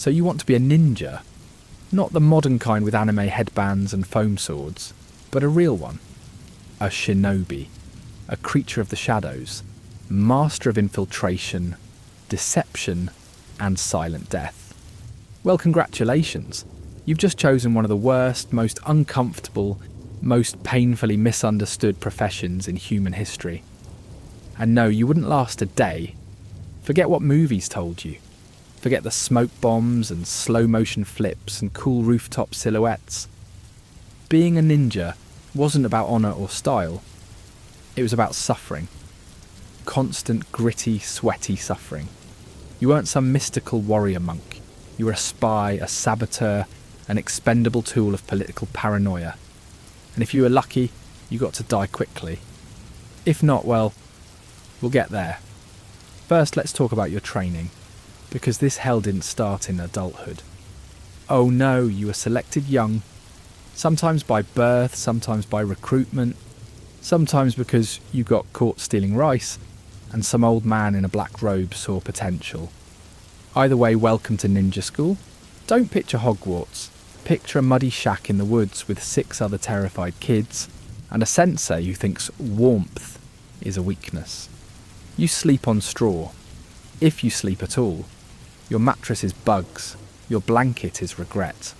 So you want to be a ninja, not the modern kind with anime headbands and foam swords, but a real one. A shinobi, a creature of the shadows, master of infiltration, deception, and silent death. Well, congratulations. You've just chosen one of the worst, most uncomfortable, most painfully misunderstood professions in human history. And no, you wouldn't last a day. Forget what movies told you. Forget the smoke bombs and slow motion flips and cool rooftop silhouettes. Being a ninja wasn't about honour or style. It was about suffering. Constant, gritty, sweaty suffering. You weren't some mystical warrior monk. You were a spy, a saboteur, an expendable tool of political paranoia. And if you were lucky, you got to die quickly. If not, well, we'll get there. First, let's talk about your training, because this hell didn't start in adulthood. Oh no, you were selected young, sometimes by birth, sometimes by recruitment, sometimes because you got caught stealing rice, and some old man in a black robe saw potential. Either way, welcome to ninja school. Don't picture Hogwarts. Picture a muddy shack in the woods with 6 other terrified kids, and a sensei who thinks warmth is a weakness. You sleep on straw, if you sleep at all. Your mattress is bugs, your blanket is regret.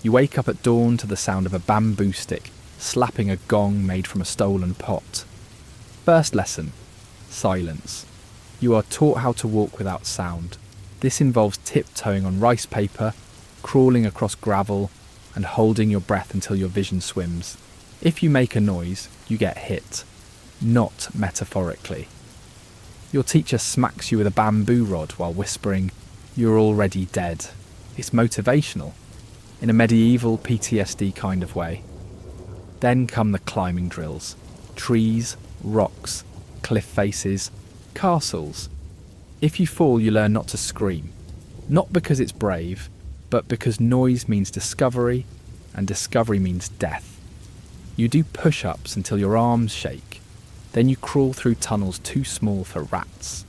You wake up at dawn to the sound of a bamboo stick slapping a gong made from a stolen pot. First lesson, silence. You are taught how to walk without sound. This involves tiptoeing on rice paper, crawling across gravel, and holding your breath until your vision swims. If you make a noise, you get hit, not metaphorically. Your teacher smacks you with a bamboo rod while whispering, "You're already dead." It's motivational, in a medieval PTSD kind of way. Then come the climbing drills. Trees, rocks, cliff faces, castles. If you fall, you learn not to scream. Not because it's brave, but because noise means discovery, and discovery means death. You do push-ups until your arms shake. Then you crawl through tunnels too small for rats.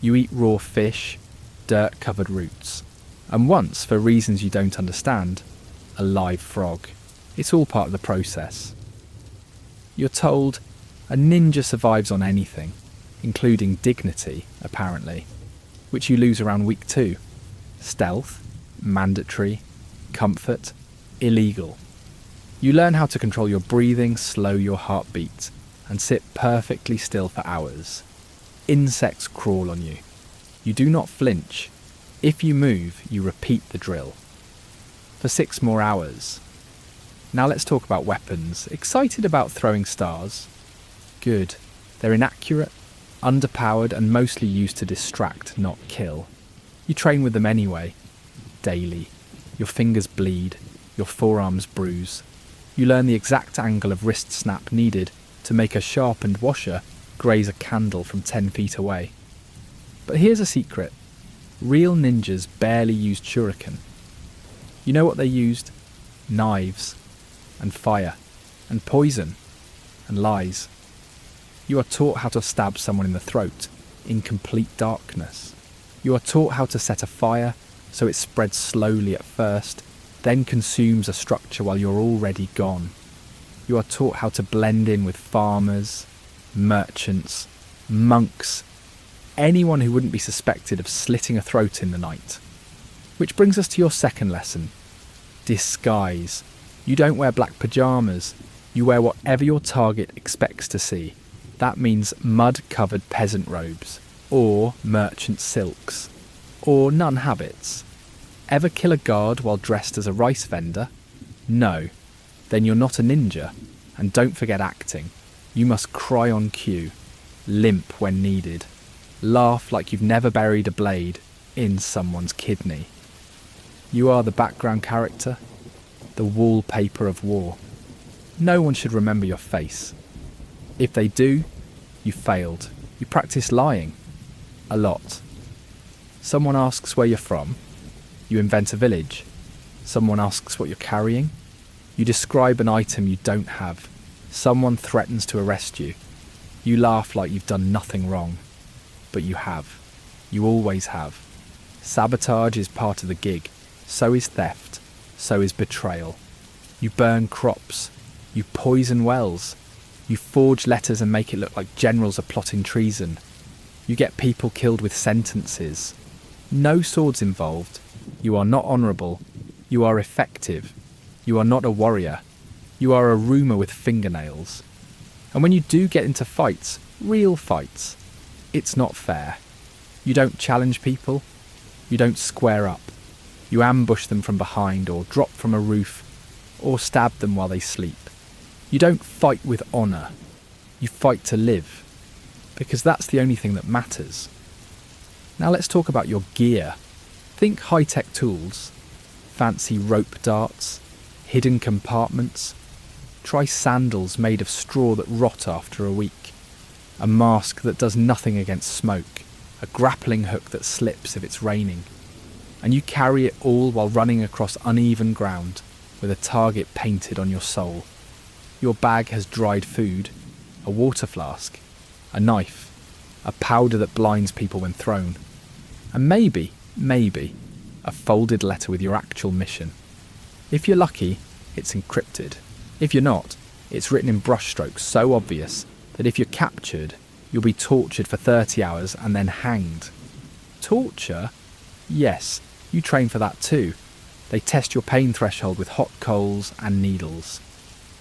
You eat raw fish, dirt-covered roots, and once, for reasons you don't understand, a live frog. It's all part of the process. You're told a ninja survives on anything, including dignity, apparently, which you lose around week 2. Stealth, mandatory, comfort, illegal. You learn how to control your breathing, slow your heartbeat, and sit perfectly still for hours. Insects crawl on you. You do not flinch. If you move, you repeat the drill. For 6 more hours. Now let's talk about weapons. Excited about throwing stars? Good. They're inaccurate, underpowered, and mostly used to distract, not kill. You train with them anyway. Daily. Your fingers bleed. Your forearms bruise. You learn the exact angle of wrist snap needed to make a sharpened washer graze a candle from 10 feet away. But here's a secret. Real ninjas barely used shuriken. You know what they used? Knives, and fire, and poison, and lies. You are taught how to stab someone in the throat, in complete darkness. You are taught how to set a fire so it spreads slowly at first, then consumes a structure while you're already gone. You are taught how to blend in with farmers, merchants, monks, anyone who wouldn't be suspected of slitting a throat in the night. Which brings us to your second lesson. Disguise. You don't wear black pyjamas. You wear whatever your target expects to see. That means mud-covered peasant robes, or merchant silks, or nun habits. Ever kill a guard while dressed as a rice vendor? No. Then you're not a ninja. And don't forget acting. You must cry on cue, limp when needed, laugh like you've never buried a blade in someone's kidney. You are the background character, the wallpaper of war. No one should remember your face. If they do, you failed. You practice lying. A lot. Someone asks where you're from. You invent a village. Someone asks what you're carrying. You describe an item you don't have. Someone threatens to arrest you. You laugh like you've done nothing wrong. But you have. You always have. Sabotage is part of the gig. So is theft. So is betrayal. You burn crops. You poison wells. You forge letters and make it look like generals are plotting treason. You get people killed with sentences. No swords involved. You are not honourable. You are effective. You are not a warrior. You are a rumour with fingernails. And when you do get into fights, real fights, it's not fair. You don't challenge people. You don't square up. You ambush them from behind or drop from a roof or stab them while they sleep. You don't fight with honour. You fight to live. Because that's the only thing that matters. Now let's talk about your gear. Think high-tech tools, fancy rope darts, hidden compartments. Try sandals made of straw that rot after a week, a mask that does nothing against smoke, a grappling hook that slips if it's raining. And you carry it all while running across uneven ground with a target painted on your soul. Your bag has dried food, a water flask, a knife, a powder that blinds people when thrown, and maybe, a folded letter with your actual mission. If you're lucky, it's encrypted. If you're not, it's written in brushstrokes so obvious that if you're captured, you'll be tortured for 30 hours and then hanged. Torture? Yes, you train for that too. They test your pain threshold with hot coals and needles.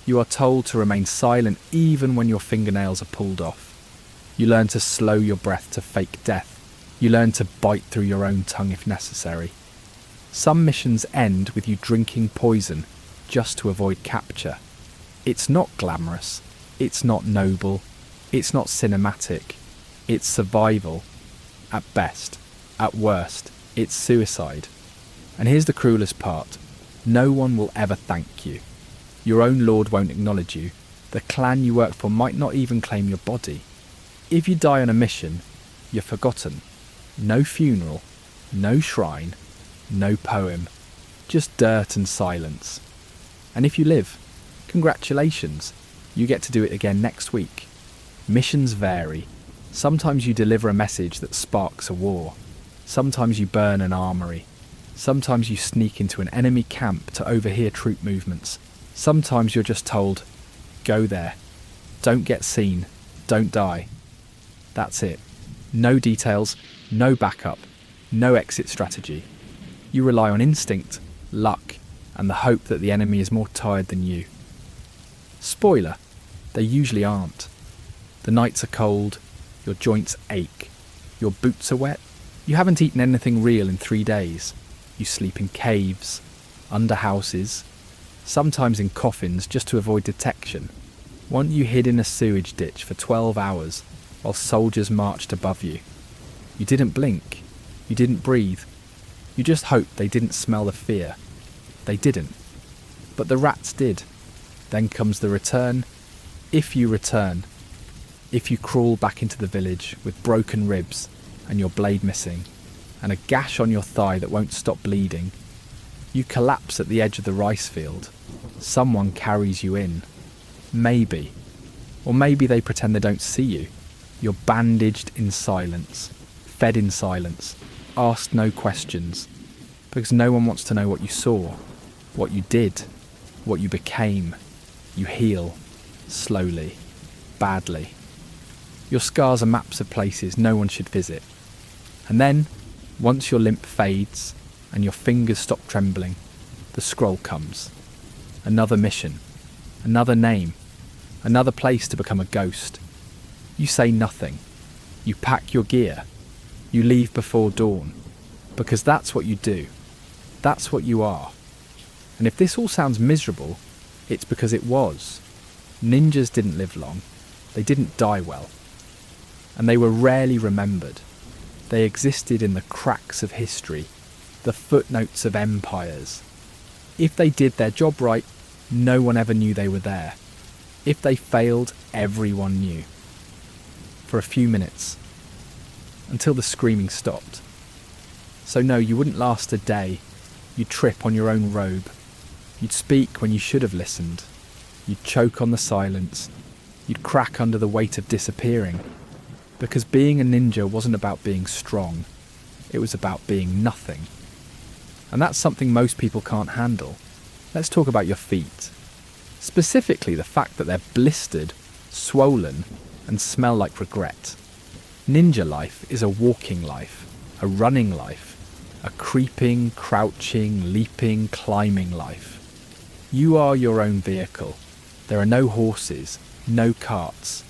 You are told to remain silent even when your fingernails are pulled off. You learn to slow your breath to fake death. You learn to bite through your own tongue if necessary. Some missions end with you drinking poison just to avoid capture. It's not glamorous. It's not noble. It's not cinematic. It's survival. At best. At worst, it's suicide. And here's the cruelest part. No one will ever thank you. Your own lord won't acknowledge you. The clan you work for might not even claim your body. If you die on a mission, you're forgotten. No funeral, no shrine, no poem, just dirt and silence. And if you live, congratulations, you get to do it again next week. Missions vary. Sometimes you deliver a message that sparks a war. Sometimes you burn an armory. Sometimes you sneak into an enemy camp to overhear troop movements. Sometimes you're just told, go there. Don't get seen. Don't die. That's it. No details, no backup, no exit strategy. You rely on instinct, luck, and the hope that the enemy is more tired than you. Spoiler, they usually aren't. The nights are cold, your joints ache, your boots are wet, you haven't eaten anything real in 3 days. You sleep in caves, under houses, sometimes in coffins just to avoid detection. Once you hid in a sewage ditch for 12 hours while soldiers marched above you. You didn't blink, you didn't breathe, you just hoped they didn't smell the fear. They didn't. But the rats did. Then comes the return. If you return. If you crawl back into the village with broken ribs and your blade missing and a gash on your thigh that won't stop bleeding. You collapse at the edge of the rice field. Someone carries you in. Maybe. Or maybe they pretend they don't see you. You're bandaged in silence, fed in silence, asked no questions, because no one wants to know what you saw, what you did, what you became. You heal, slowly, badly. Your scars are maps of places no one should visit. And then, once your limp fades and your fingers stop trembling, the scroll comes. Another mission, another name, another place to become a ghost. You say nothing. You pack your gear. You leave before dawn. Because that's what you do. That's what you are. And if this all sounds miserable, it's because it was. Ninjas didn't live long. They didn't die well. And they were rarely remembered. They existed in the cracks of history, the footnotes of empires. If they did their job right, no one ever knew they were there. If they failed, everyone knew. For a few minutes, until the screaming stopped. So no, you wouldn't last a day. You'd trip on your own robe. You'd speak when you should have listened. You'd choke on the silence. You'd crack under the weight of disappearing. Because being a ninja wasn't about being strong. It was about being nothing. And that's something most people can't handle. Let's talk about your feet. Specifically the fact that they're blistered, swollen, and smell like regret. Ninja life is a walking life, a running life, a creeping, crouching, leaping, climbing life. You are your own vehicle. There are no horses, no carts.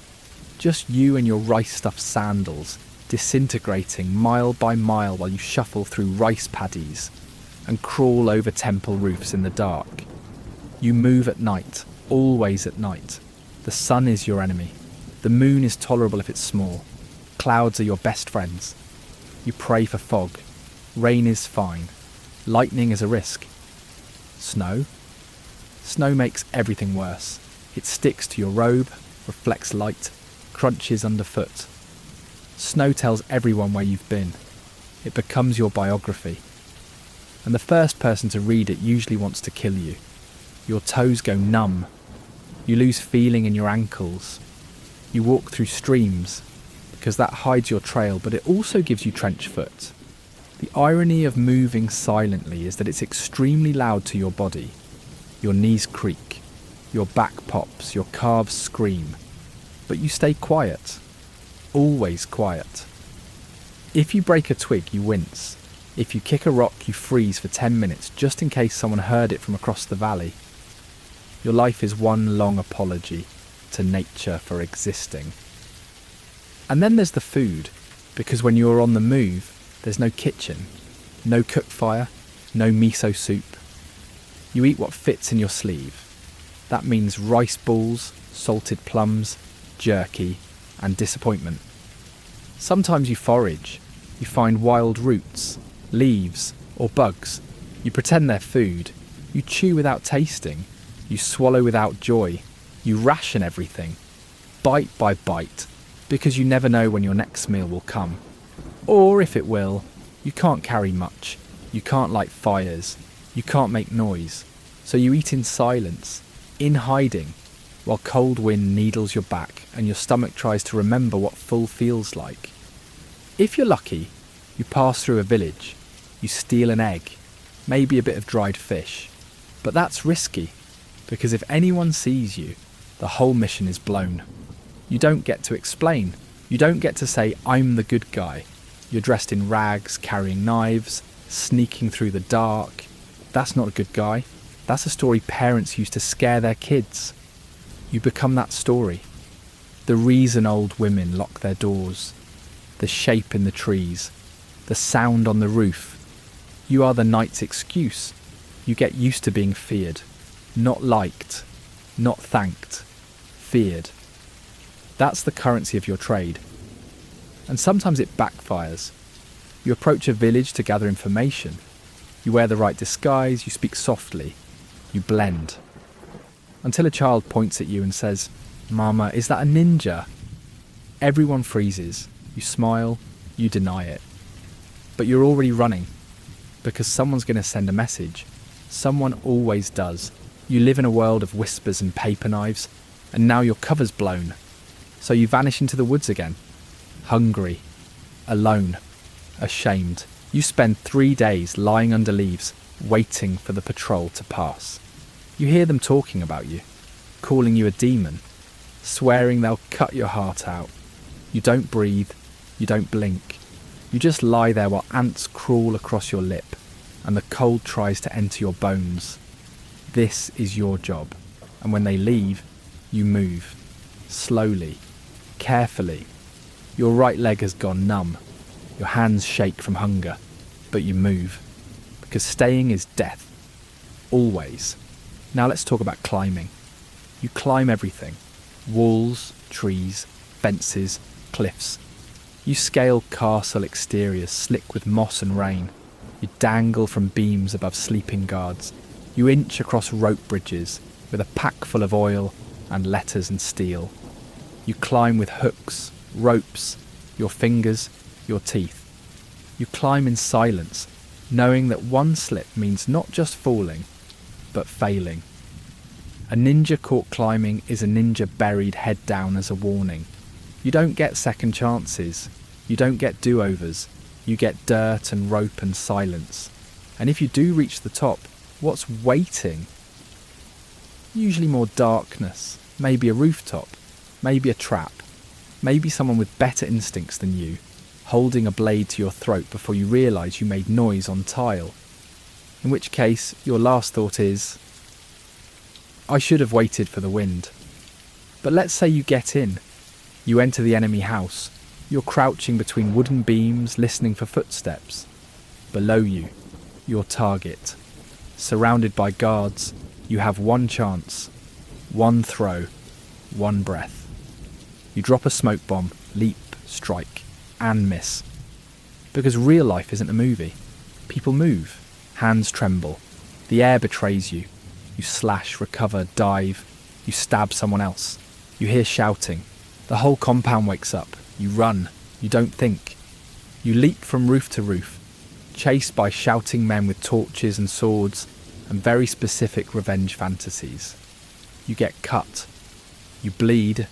Just you and your rice-stuffed sandals, disintegrating mile by mile while you shuffle through rice paddies and crawl over temple roofs in the dark. You move at night, always at night. The sun is your enemy. The moon is tolerable if it's small. Clouds are your best friends. You pray for fog. Rain is fine. Lightning is a risk. Snow? Snow makes everything worse. It sticks to your robe, reflects light, crunches underfoot. Snow tells everyone where you've been. It becomes your biography. And the first person to read it usually wants to kill you. Your toes go numb. You lose feeling in your ankles. You walk through streams, because that hides your trail, but it also gives you trench foot. The irony of moving silently is that it's extremely loud to your body. Your knees creak, your back pops, your calves scream, but you stay quiet, always quiet. If you break a twig, you wince. If you kick a rock, you freeze for 10 minutes, just in case someone heard it from across the valley. Your life is one long apology to nature for existing. And then there's the food, because when you're on the move, there's no kitchen, no cook fire, no miso soup. You eat what fits in your sleeve. That means rice balls, salted plums, jerky, and disappointment. Sometimes you forage. You find wild roots, leaves, or bugs. You pretend they're food. You chew without tasting. You swallow without joy. You ration everything, bite by bite, because you never know when your next meal will come. Or if it will, you can't carry much. You can't light fires. You can't make noise. So you eat in silence, in hiding, while cold wind needles your back and your stomach tries to remember what full feels like. If you're lucky, you pass through a village. You steal an egg, maybe a bit of dried fish. But that's risky, because if anyone sees you, the whole mission is blown. You don't get to explain. You don't get to say, I'm the good guy. You're dressed in rags, carrying knives, sneaking through the dark. That's not a good guy. That's a story parents used to scare their kids. You become that story. The reason old women lock their doors. The shape in the trees. The sound on the roof. You are the night's excuse. You get used to being feared. Not liked. Not thanked. Feared. That's the currency of your trade. And sometimes it backfires. You approach a village to gather information. You wear the right disguise, you speak softly, you blend. Until a child points at you and says, "Mama, is that a ninja?" Everyone freezes. You smile, you deny it. But you're already running, because someone's going to send a message. Someone always does. You live in a world of whispers and paper knives, and now your cover's blown. So you vanish into the woods again. Hungry, alone, ashamed. You spend 3 days lying under leaves, waiting for the patrol to pass. You hear them talking about you, calling you a demon, swearing they'll cut your heart out. You don't breathe, you don't blink. You just lie there while ants crawl across your lip, and the cold tries to enter your bones. This is your job, and when they leave, you move, slowly, carefully. Your right leg has gone numb. Your hands shake from hunger, but you move, because staying is death. Always. Now let's talk about climbing. You climb everything. Walls, trees, fences, cliffs. You scale castle exteriors slick with moss and rain. You dangle from beams above sleeping guards. You inch across rope bridges with a pack full of oil and letters and steel. You climb with hooks, ropes, your fingers, your teeth. You climb in silence, knowing that one slip means not just falling, but failing. A ninja caught climbing is a ninja buried head down as a warning. You don't get second chances. You don't get do-overs. You get dirt and rope and silence. And if you do reach the top, what's waiting? Usually more darkness, maybe a rooftop, maybe a trap, maybe someone with better instincts than you, holding a blade to your throat before you realise you made noise on tile. In which case, your last thought is, I should have waited for the wind. But let's say you get in. You enter the enemy house. You're crouching between wooden beams, listening for footsteps. Below you, your target. Surrounded by guards, you have one chance, one throw, one breath. You drop a smoke bomb, leap, strike, and miss. Because real life isn't a movie. People move. Hands tremble. The air betrays you. You slash, recover, dive. You stab someone else. You hear shouting. The whole compound wakes up. You run. You don't think. You leap from roof to roof, chased by shouting men with torches and swords and very specific revenge fantasies. You get cut. You bleed.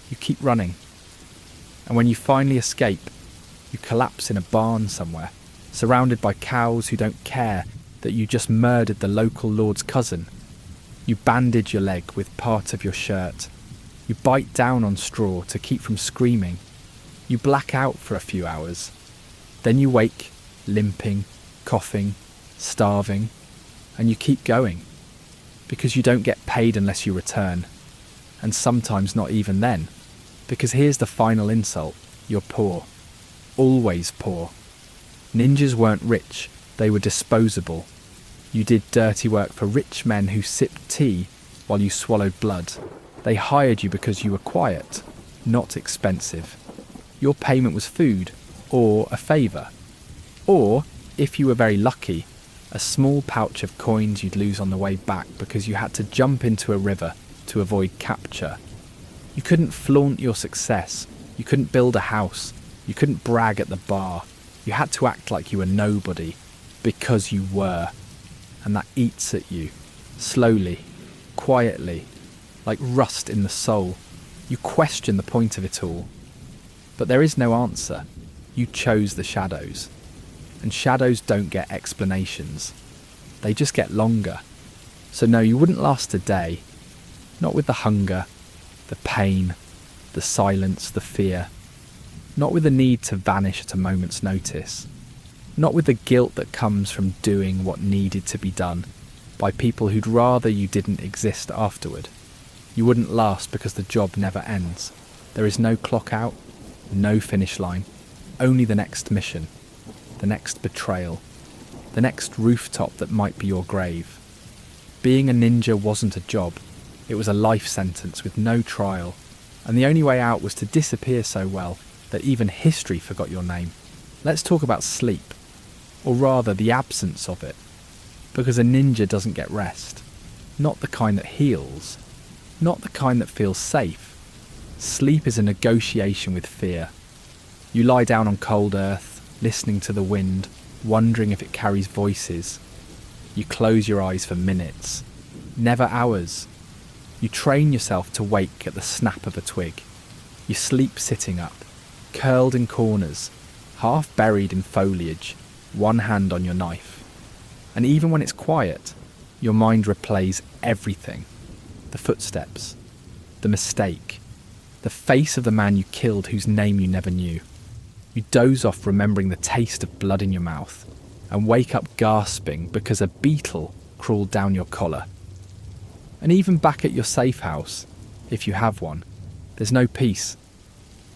You keep running. And when you finally escape, you collapse in a barn somewhere, surrounded by cows who don't care that you just murdered the local lord's cousin. You bandage your leg with part of your shirt. You bite down on straw to keep from screaming. You black out for a few hours. Then you wake, limping, coughing, starving, and you keep going. Because you don't get paid unless you return. And sometimes not even then. Because here's the final insult. You're poor. Always poor. Ninjas weren't rich, they were disposable. You did dirty work for rich men who sipped tea while you swallowed blood. They hired you because you were quiet, not expensive. Your payment was food, or a favour. Or, if you were very lucky, a small pouch of coins you'd lose on the way back because you had to jump into a river to avoid capture. You couldn't flaunt your success. You couldn't build a house. You couldn't brag at the bar. You had to act like you were nobody, because you were. And that eats at you, slowly, quietly, like rust in the soul. You question the point of it all. But there is no answer. You chose the shadows. And shadows don't get explanations. They just get longer. So no, you wouldn't last a day. Not with the hunger, the pain, the silence, the fear. Not with the need to vanish at a moment's notice. Not with the guilt that comes from doing what needed to be done by people who'd rather you didn't exist afterward. You wouldn't last because the job never ends. There is no clock out, no finish line, only the next mission, the next betrayal, the next rooftop that might be your grave. Being a ninja wasn't a job, it was a life sentence with no trial, and the only way out was to disappear so well that even history forgot your name. Let's talk about sleep, or rather the absence of it, because a ninja doesn't get rest. Not the kind that heals, not the kind that feels safe. Sleep is a negotiation with fear. You lie down on cold earth, listening to the wind, wondering if it carries voices. You close your eyes for minutes, never hours. You train yourself to wake at the snap of a twig. You sleep sitting up, curled in corners, half buried in foliage, one hand on your knife. And even when it's quiet, your mind replays everything. The footsteps, the mistake, the face of the man you killed whose name you never knew. You doze off remembering the taste of blood in your mouth and wake up gasping because a beetle crawled down your collar. And even back at your safe house, if you have one, there's no peace.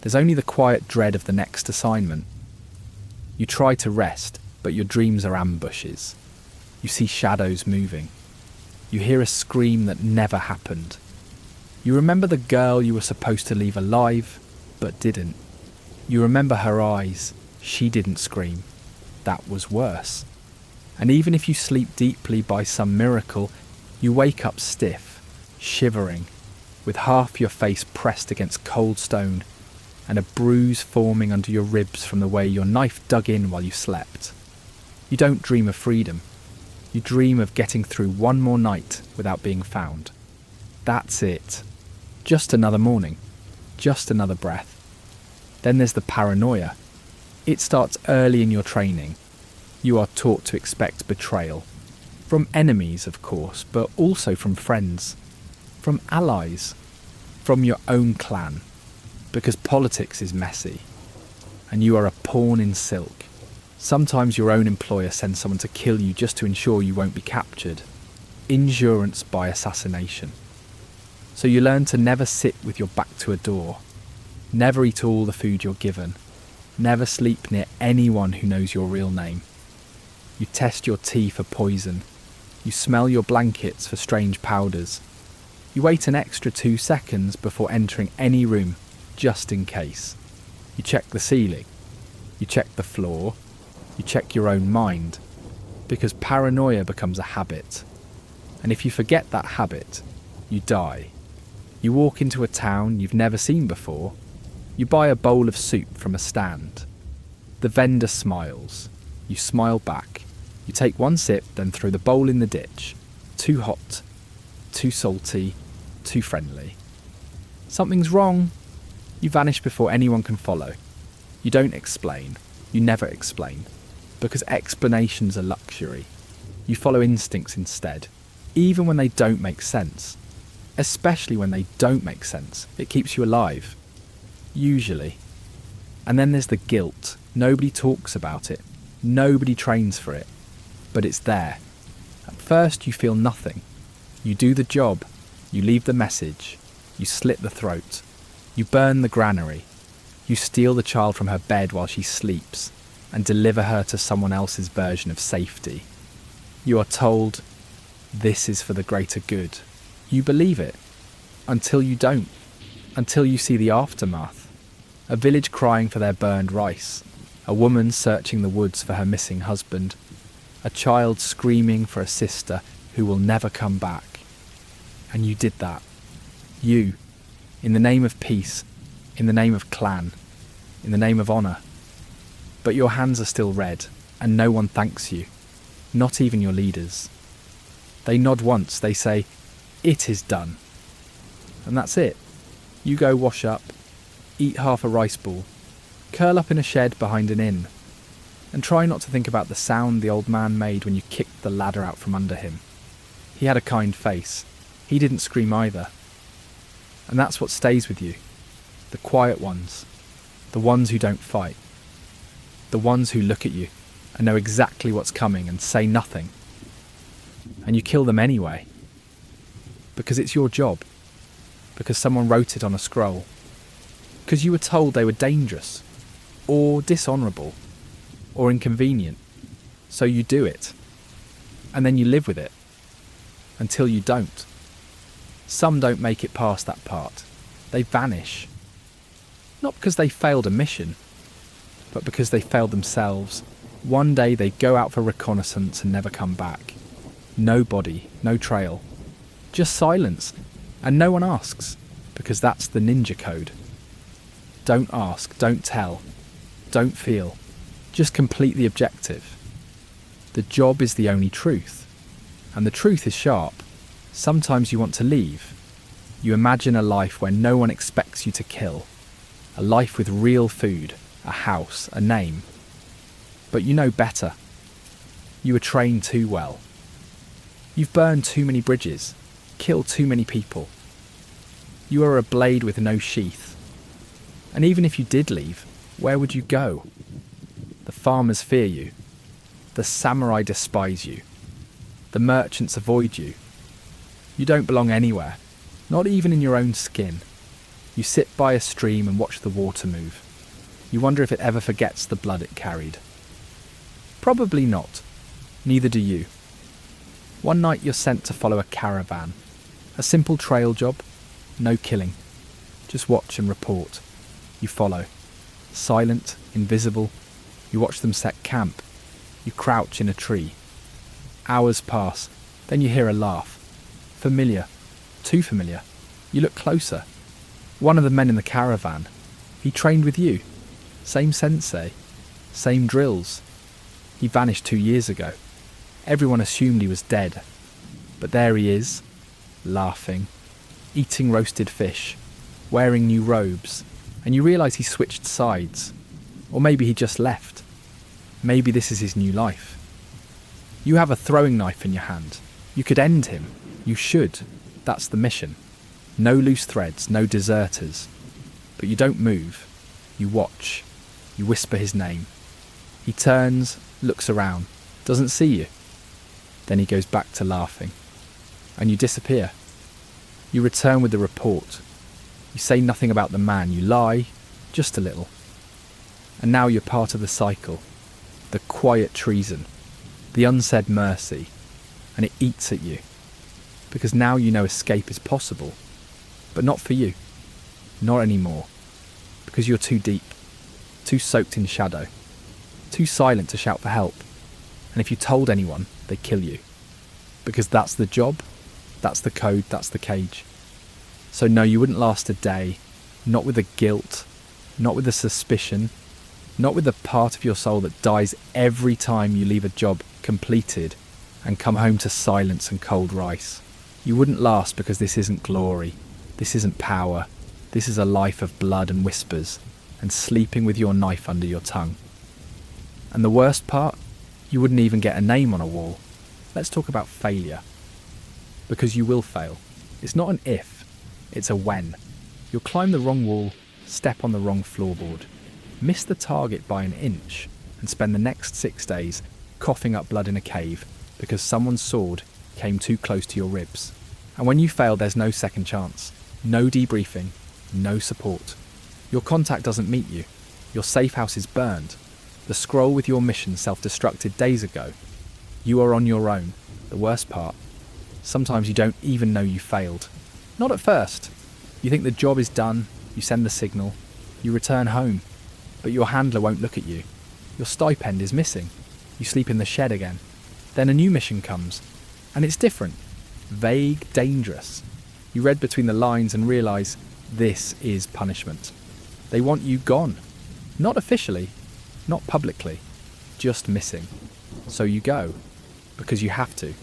There's only the quiet dread of the next assignment. You try to rest, but your dreams are ambushes. You see shadows moving. You hear a scream that never happened. You remember the girl you were supposed to leave alive, but didn't. You remember her eyes. She didn't scream. That was worse. And even if you sleep deeply by some miracle, you wake up stiff, shivering, with half your face pressed against cold stone, and a bruise forming under your ribs from the way your knife dug in while you slept. You don't dream of freedom. You dream of getting through one more night without being found. That's it. Just another morning. Just another breath. Then there's the paranoia. It starts early in your training. You are taught to expect betrayal. From enemies, of course, but also from friends. From allies. From your own clan. Because politics is messy. And you are a pawn in silk. Sometimes your own employer sends someone to kill you just to ensure you won't be captured. Insurance by assassination. So you learn to never sit with your back to a door. Never eat all the food you're given. Never sleep near anyone who knows your real name. You test your tea for poison. You smell your blankets for strange powders. You wait an extra 2 seconds before entering any room, just in case. You check the ceiling. You check the floor. You check your own mind. Because paranoia becomes a habit. And if you forget that habit, you die. You walk into a town you've never seen before. You buy a bowl of soup from a stand. The vendor smiles. You smile back. You take one sip, then throw the bowl in the ditch. Too hot, too salty, too friendly. Something's wrong. You vanish before anyone can follow. You don't explain. You never explain. Because explanations are luxury. You follow instincts instead, even when they don't make sense. Especially when they don't make sense. It keeps you alive. Usually. And then there's the guilt. Nobody talks about it. Nobody trains for it. But it's there. At first you feel nothing. You do the job. You leave the message. You slit the throat. You burn the granary. You steal the child from her bed while she sleeps and deliver her to someone else's version of safety. You are told, this is for the greater good. You believe it. Until you don't. Until you see the aftermath. A village crying for their burned rice. A woman searching the woods for her missing husband. A child screaming for a sister who will never come back. And you did that. You. In the name of peace. In the name of clan. In the name of honour. But your hands are still red, and no one thanks you. Not even your leaders. They nod once, they say, "It is done." And that's it. You go wash up, eat half a rice ball, curl up in a shed behind an inn, and try not to think about the sound the old man made when you kicked the ladder out from under him. He had a kind face. He didn't scream either. And that's what stays with you. The quiet ones. The ones who don't fight. The ones who look at you and know exactly what's coming and say nothing. And you kill them anyway. Because it's your job. Because someone wrote it on a scroll. Because you were told they were dangerous, or dishonourable, or inconvenient. So you do it. And then you live with it. Until you don't. Some don't make it past that part. They vanish. Not because they failed a mission, but because they failed themselves. One day they go out for reconnaissance and never come back. No body, no trail. Just silence. And no one asks, because that's the ninja code. Don't ask, don't tell, don't feel. Just complete the objective. The job is the only truth. And the truth is sharp. Sometimes you want to leave. You imagine a life where no one expects you to kill. A life with real food, a house, a name. But you know better. You were trained too well. You've burned too many bridges, killed too many people. You are a blade with no sheath. And even if you did leave, where would you go? The farmers fear you. The samurai despise you. The merchants avoid you. You don't belong anywhere, not even in your own skin. You sit by a stream and watch the water move. You wonder if it ever forgets the blood it carried. Probably not. Neither do you. One night you're sent to follow a caravan. A simple trail job. No killing. Just watch and report. You follow. Silent, invisible. You watch them set camp. You crouch in a tree. Hours pass. Then you hear a laugh. Familiar. Too familiar. You look closer. One of the men in the caravan. He trained with you. Same sensei. Same drills. He vanished 2 years ago. Everyone assumed he was dead. But there he is, laughing, eating roasted fish, wearing new robes, and you realise he switched sides. Or maybe he just left. Maybe this is his new life. You have a throwing knife in your hand. You could end him. You should. That's the mission. No loose threads, no deserters. But you don't move. You watch. You whisper his name. He turns, looks around, doesn't see you. Then he goes back to laughing. And you disappear. You return with the report. You say nothing about the man. You lie, just a little. And now you're part of the cycle. The quiet treason. The unsaid mercy. And it eats at you. Because now you know escape is possible. But not for you. Not anymore. Because you're too deep. Too soaked in shadow. Too silent to shout for help. And if you told anyone, they'd kill you. Because that's the job. That's the code. That's the cage. So no, you wouldn't last a day. Not with the guilt. Not with the suspicion. Not with the part of your soul that dies every time you leave a job completed and come home to silence and cold rice. You wouldn't last because this isn't glory. This isn't power. This is a life of blood and whispers and sleeping with your knife under your tongue. And the worst part, you wouldn't even get a name on a wall. Let's talk about failure. Because you will fail. It's not an if, it's a when. You'll climb the wrong wall, step on the wrong floorboard, miss the target by an inch, and spend the next 6 days coughing up blood in a cave because someone's sword came too close to your ribs. And when you fail, there's no second chance, no debriefing, no support. Your contact doesn't meet you. Your safe house is burned. The scroll with your mission self-destructed days ago. You are on your own. The worst part, sometimes you don't even know you failed. Not at first. You think the job is done, you send the signal, you return home, but your handler won't look at you. Your stipend is missing. You sleep in the shed again. Then a new mission comes, and it's different. Vague, dangerous. You read between the lines and realise this is punishment. They want you gone. Not officially, not publicly, just missing. So you go, because you have to.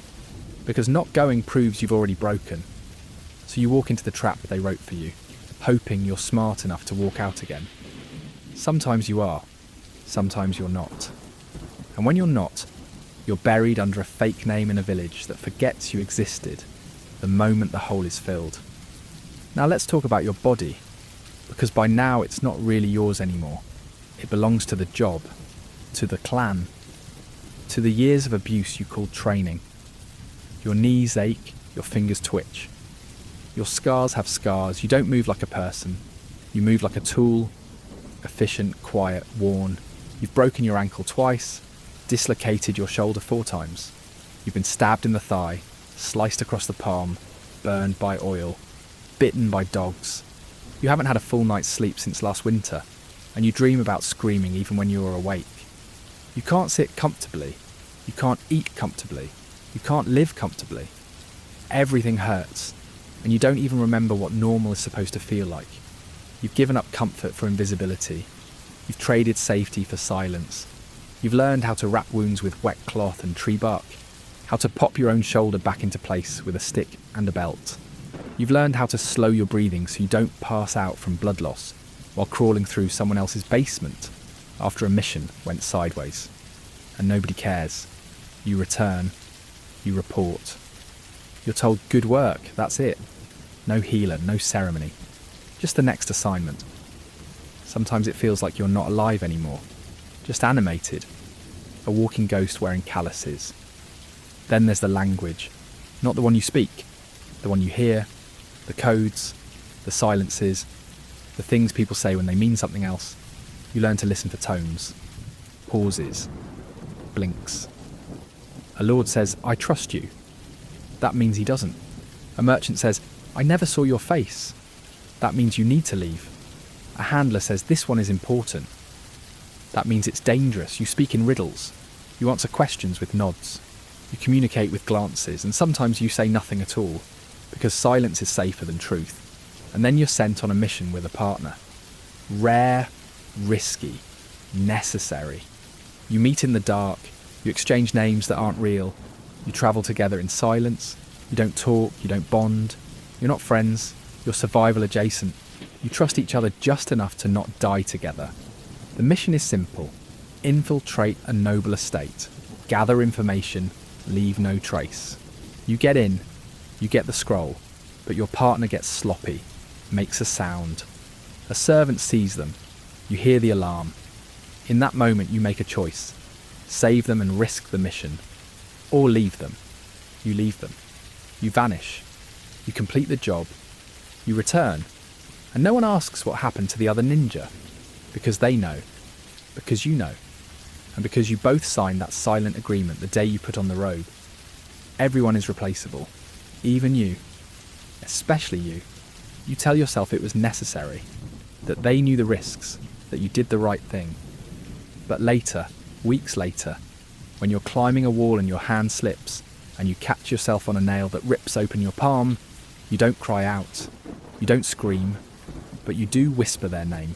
Because not going proves you've already broken. So you walk into the trap they wrote for you, hoping you're smart enough to walk out again. Sometimes you are, sometimes you're not. And when you're not, you're buried under a fake name in a village that forgets you existed the moment the hole is filled. Now let's talk about your body, because by now it's not really yours anymore. It belongs to the job, to the clan, to the years of abuse you called training. Your knees ache, your fingers twitch. Your scars have scars. You don't move like a person. You move like a tool, efficient, quiet, worn. You've broken your ankle twice, dislocated your shoulder 4 times. You've been stabbed in the thigh, sliced across the palm, burned by oil, bitten by dogs. You haven't had a full night's sleep since last winter, and you dream about screaming even when you are awake. You can't sit comfortably. You can't eat comfortably. You can't live comfortably. Everything hurts, and you don't even remember what normal is supposed to feel like. You've given up comfort for invisibility. You've traded safety for silence. You've learned how to wrap wounds with wet cloth and tree bark, how to pop your own shoulder back into place with a stick and a belt. You've learned how to slow your breathing so you don't pass out from blood loss while crawling through someone else's basement after a mission went sideways. And nobody cares. You return. You report. You're told good work, that's it. No healer, no ceremony. Just the next assignment. Sometimes it feels like you're not alive anymore. Just animated. A walking ghost wearing calluses. Then there's the language. Not the one you speak. The one you hear. The codes. The silences. The things people say when they mean something else. You learn to listen for tones. Pauses. Blinks. A lord says, "I trust you." That means he doesn't. A merchant says, "I never saw your face." That means you need to leave. A handler says, "This one is important." That means it's dangerous. You speak in riddles. You answer questions with nods. You communicate with glances, and sometimes you say nothing at all, because silence is safer than truth. And then you're sent on a mission with a partner. Rare, risky, necessary. You meet in the dark. You exchange names that aren't real. You travel together in silence. You don't talk. You don't bond. You're not friends. You're survival adjacent. You trust each other just enough to not die together. The mission is simple. Infiltrate a noble estate. Gather information. Leave no trace. You get in. You get the scroll. But your partner gets sloppy. Makes a sound. A servant sees them. You hear the alarm. In that moment you make a choice. Save them and risk the mission. Or leave them. You leave them. You vanish. You complete the job. You return. And no one asks what happened to the other ninja. Because they know. Because you know. And because you both signed that silent agreement the day you put on the robe. Everyone is replaceable. Even you. Especially you. You tell yourself it was necessary. That they knew the risks. That you did the right thing. But later, weeks later, when you're climbing a wall and your hand slips, and you catch yourself on a nail that rips open your palm, you don't cry out. You don't scream. But you do whisper their name.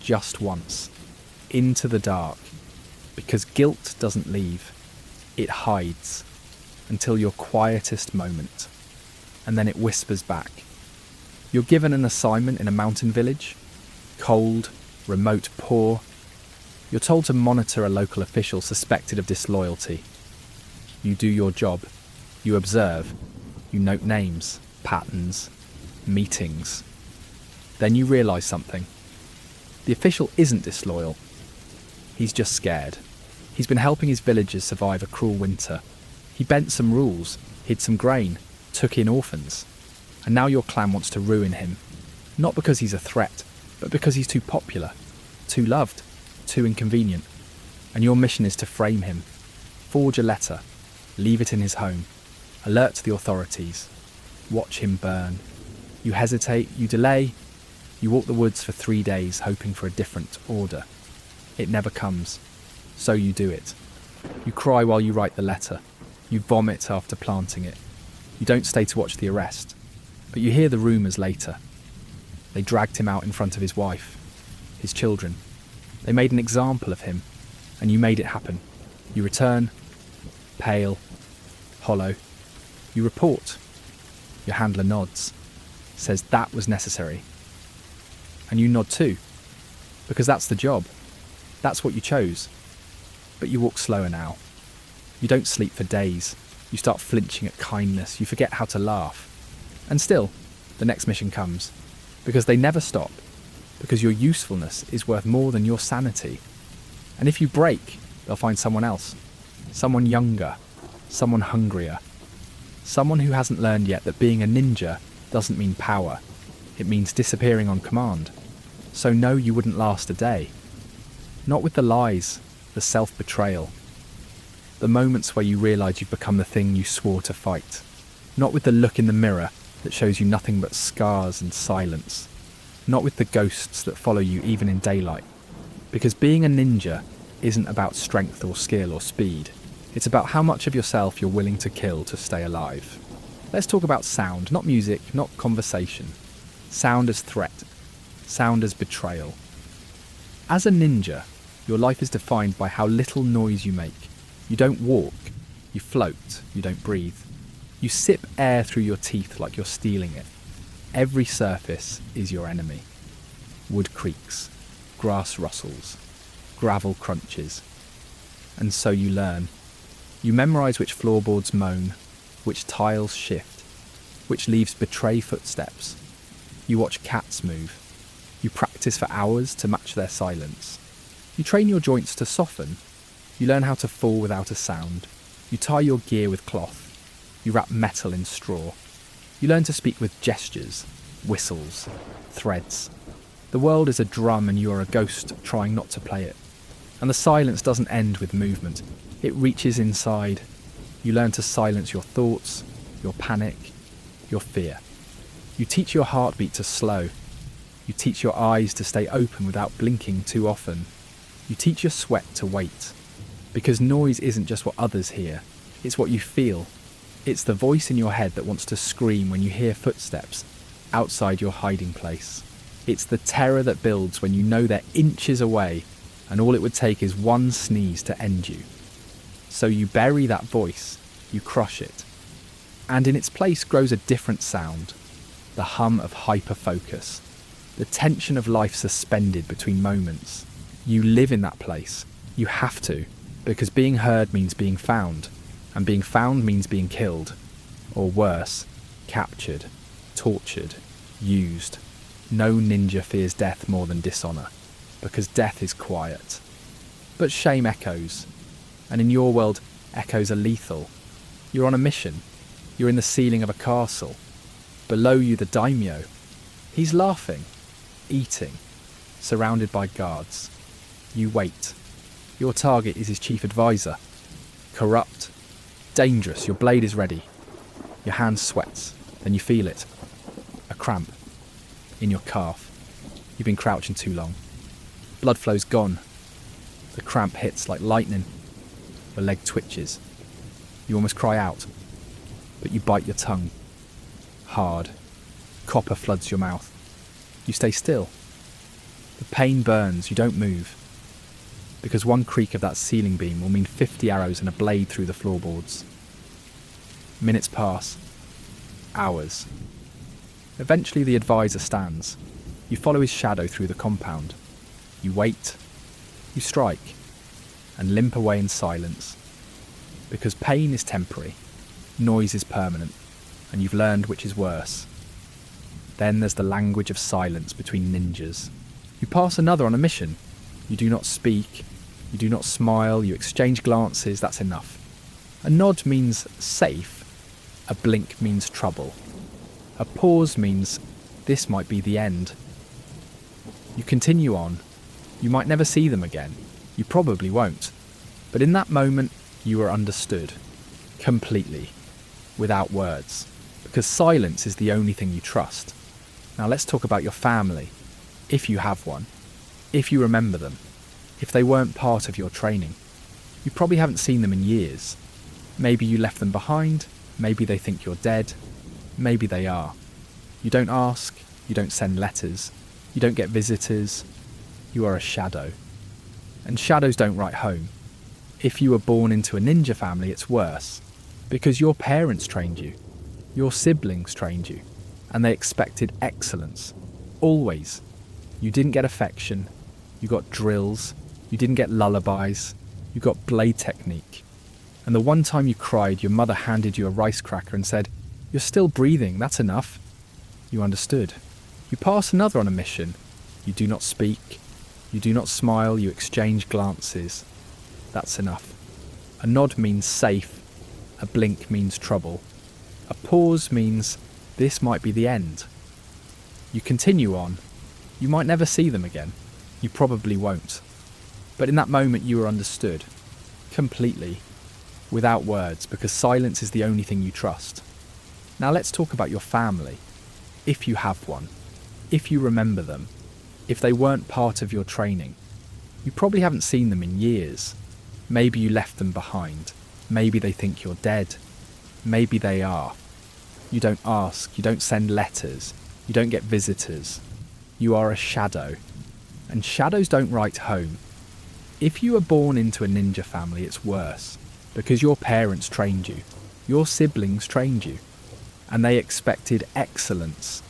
Just once. Into the dark. Because guilt doesn't leave. It hides. Until your quietest moment. And then it whispers back. You're given an assignment in a mountain village. Cold, remote, poor. You're told to monitor a local official suspected of disloyalty. You do your job. You observe. You note names, patterns, meetings. Then you realise something. The official isn't disloyal. He's just scared. He's been helping his villagers survive a cruel winter. He bent some rules, hid some grain, took in orphans. And now your clan wants to ruin him. Not because he's a threat, but because he's too popular, too loved, too inconvenient. And your mission is to frame him. Forge a letter. Leave it in his home. Alert the authorities. Watch him burn. You hesitate, you delay. You walk the woods for 3 days hoping for a different order. It never comes. So you do it. You cry while you write the letter. You vomit after planting it. You don't stay to watch the arrest. But you hear the rumours later. They dragged him out in front of his wife, his children. They made an example of him, and you made it happen. You return, pale, hollow. You report. Your handler nods, says that was necessary. And you nod too, because that's the job. That's what you chose. But you walk slower now. You don't sleep for days. You start flinching at kindness. You forget how to laugh. And still, the next mission comes. Because they never stop. Because your usefulness is worth more than your sanity. And if you break, they'll find someone else. Someone younger. Someone hungrier. Someone who hasn't learned yet that being a ninja doesn't mean power. It means disappearing on command. So no, you wouldn't last a day. Not with the lies, the self-betrayal. The moments where you realise you've become the thing you swore to fight. Not with the look in the mirror that shows you nothing but scars and silence. Not with the ghosts that follow you even in daylight. Because being a ninja isn't about strength or skill or speed. It's about how much of yourself you're willing to kill to stay alive. Let's talk about sound, not music, not conversation. Sound as threat. Sound as betrayal. As a ninja, your life is defined by how little noise you make. You don't walk. You float. You don't breathe. You sip air through your teeth like you're stealing it. Every surface is your enemy. Wood creaks. Grass rustles. Gravel crunches. And so you learn. You memorise which floorboards moan, which tiles shift, which leaves betray footsteps. You watch cats move. You practice for hours to match their silence. You train your joints to soften. You learn how to fall without a sound. You tie your gear with cloth. You wrap metal in straw. You learn to speak with gestures, whistles, threads. The world is a drum and you are a ghost trying not to play it. And the silence doesn't end with movement. It reaches inside. You learn to silence your thoughts, your panic, your fear. You teach your heartbeat to slow. You teach your eyes to stay open without blinking too often. You teach your sweat to wait. Because noise isn't just what others hear. It's what you feel. It's the voice in your head that wants to scream when you hear footsteps outside your hiding place. It's the terror that builds when you know they're inches away and all it would take is one sneeze to end you. So you bury that voice, you crush it. And in its place grows a different sound. The hum of hyper-focus. The tension of life suspended between moments. You live in that place. You have to, because being heard means being found, and being found means being killed, or worse, captured, tortured, used. No ninja fears death more than dishonour, because death is quiet. But shame echoes, and in your world, echoes are lethal. You're on a mission. You're in the ceiling of a castle. Below you, the daimyo. He's laughing, eating, surrounded by guards. You wait. Your target is his chief advisor. Corrupt, dangerous, your blade is ready. Your hand sweats, then you feel it. A cramp. In your calf. You've been crouching too long. Blood flow's gone. The cramp hits like lightning. Your leg twitches. You almost cry out, but you bite your tongue. Hard. Copper floods your mouth. You stay still. The pain burns, you don't move. Because one creak of that ceiling beam will mean 50 arrows and a blade through the floorboards. Minutes pass. Hours. Eventually the advisor stands. You follow his shadow through the compound. You wait. You strike. And limp away in silence. Because pain is temporary. Noise is permanent. And you've learned which is worse. Then there's the language of silence between ninjas. You pass another on a mission. You do not speak. You do not smile. You exchange glances. That's enough. A nod means safe. A blink means trouble. A pause means this might be the end. You continue on. You might never see them again. You probably won't. But in that moment, you are understood. Completely. Without words. Because silence is the only thing you trust. Now let's talk about your family. If you have one. If you remember them. If they weren't part of your training. You probably haven't seen them in years. Maybe you left them behind. Maybe they think you're dead. Maybe they are. You don't ask. You don't send letters. You don't get visitors. You are a shadow. And shadows don't write home. If you were born into a ninja family, it's worse. Because your parents trained you. Your siblings trained you. And they expected excellence. Always. You didn't get affection. You got drills. You didn't get lullabies. You got blade technique. And the one time you cried, your mother handed you a rice cracker and said, "You're still breathing, that's enough." You understood. You pass another on a mission. You do not speak. You do not smile. You exchange glances. That's enough. A nod means safe. A blink means trouble. A pause means this might be the end. You continue on. You might never see them again. You probably won't. But in that moment you are understood. Completely. Without words, because silence is the only thing you trust. Now let's talk about your family. If you have one. If you remember them. If they weren't part of your training. You probably haven't seen them in years. Maybe you left them behind. Maybe they think you're dead. Maybe they are. You don't ask. You don't send letters. You don't get visitors. You are a shadow. And shadows don't write home. If you were born into a ninja family, it's worse. Because your parents trained you. Your siblings trained you. And they expected excellence.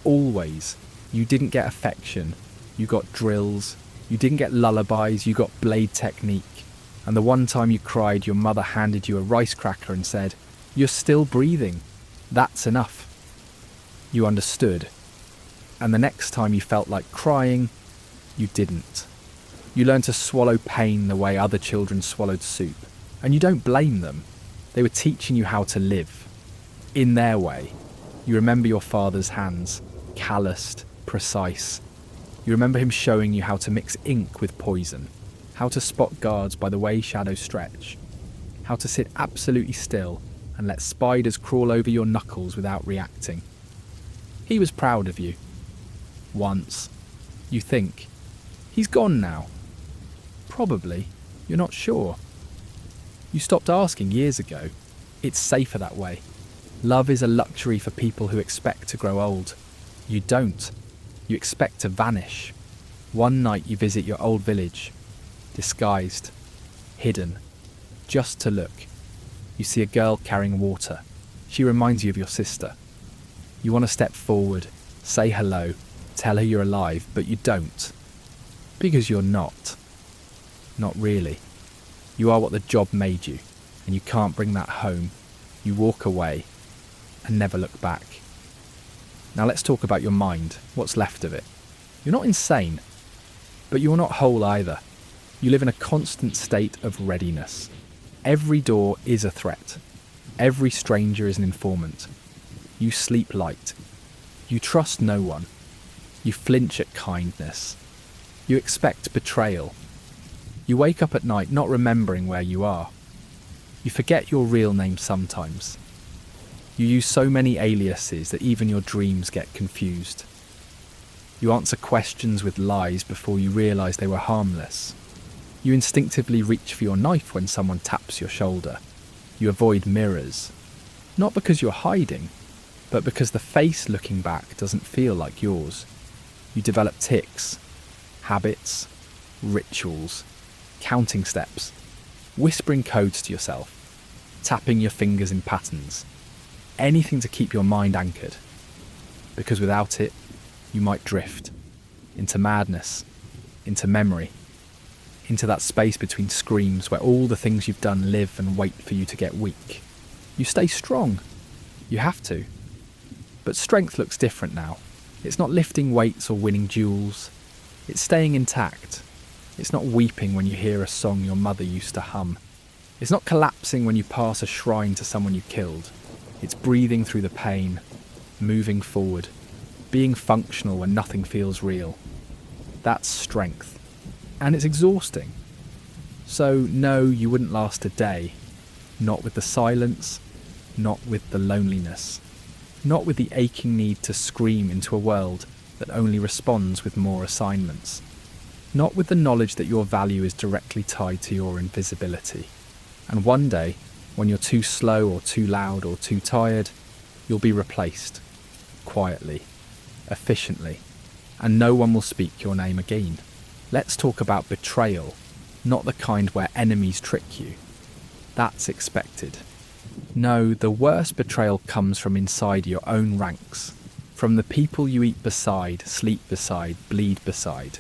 Always. You didn't get affection. You got drills. You didn't get lullabies. You got blade technique. And the one time you cried, your mother handed you a rice cracker and said, "You're still breathing. That's enough." You understood. And the next time you felt like crying, you didn't. You learned to swallow pain the way other children swallowed soup. And you don't blame them. They were teaching you how to live. In their way. You remember your father's hands, calloused, precise. You remember him showing you how to mix ink with poison. How to spot guards by the way shadows stretch. How to sit absolutely still and let spiders crawl over your knuckles without reacting. He was proud of you. Once. You think. He's gone now. Probably. You're not sure. You stopped asking years ago. It's safer that way. Love is a luxury for people who expect to grow old. You don't. You expect to vanish. One night you visit your old village. Disguised. Hidden. Just to look. You see a girl carrying water. She reminds you of your sister. You want to step forward, say hello, tell her you're alive, but you don't. Because you're not. Not really. You are what the job made you, and you can't bring that home. You walk away and never look back. Now let's talk about your mind, what's left of it. You're not insane, but you're not whole either. You live in a constant state of readiness. Every door is a threat. Every stranger is an informant. You sleep light. You trust no one. You flinch at kindness. You expect betrayal. You wake up at night not remembering where you are. You forget your real name sometimes. You use so many aliases that even your dreams get confused. You answer questions with lies before you realise they were harmless. You instinctively reach for your knife when someone taps your shoulder. You avoid mirrors. Not because you're hiding, but because the face looking back doesn't feel like yours. You develop tics, habits, rituals, counting steps, whispering codes to yourself, tapping your fingers in patterns, anything to keep your mind anchored. Because without it, you might drift into madness, into memory, into that space between screams where all the things you've done live and wait for you to get weak. You stay strong. You have to. But strength looks different now. It's not lifting weights or winning duels. It's staying intact. It's not weeping when you hear a song your mother used to hum. It's not collapsing when you pass a shrine to someone you killed. It's breathing through the pain, moving forward, being functional when nothing feels real. That's strength. And it's exhausting. So no, you wouldn't last a day. Not with the silence, not with the loneliness, not with the aching need to scream into a world that only responds with more assignments, not with the knowledge that your value is directly tied to your invisibility. And one day, when you're too slow or too loud or too tired, you'll be replaced, quietly, efficiently, and no one will speak your name again. Let's talk about betrayal, not the kind where enemies trick you. That's expected. No, the worst betrayal comes from inside your own ranks, from the people you eat beside, sleep beside, bleed beside.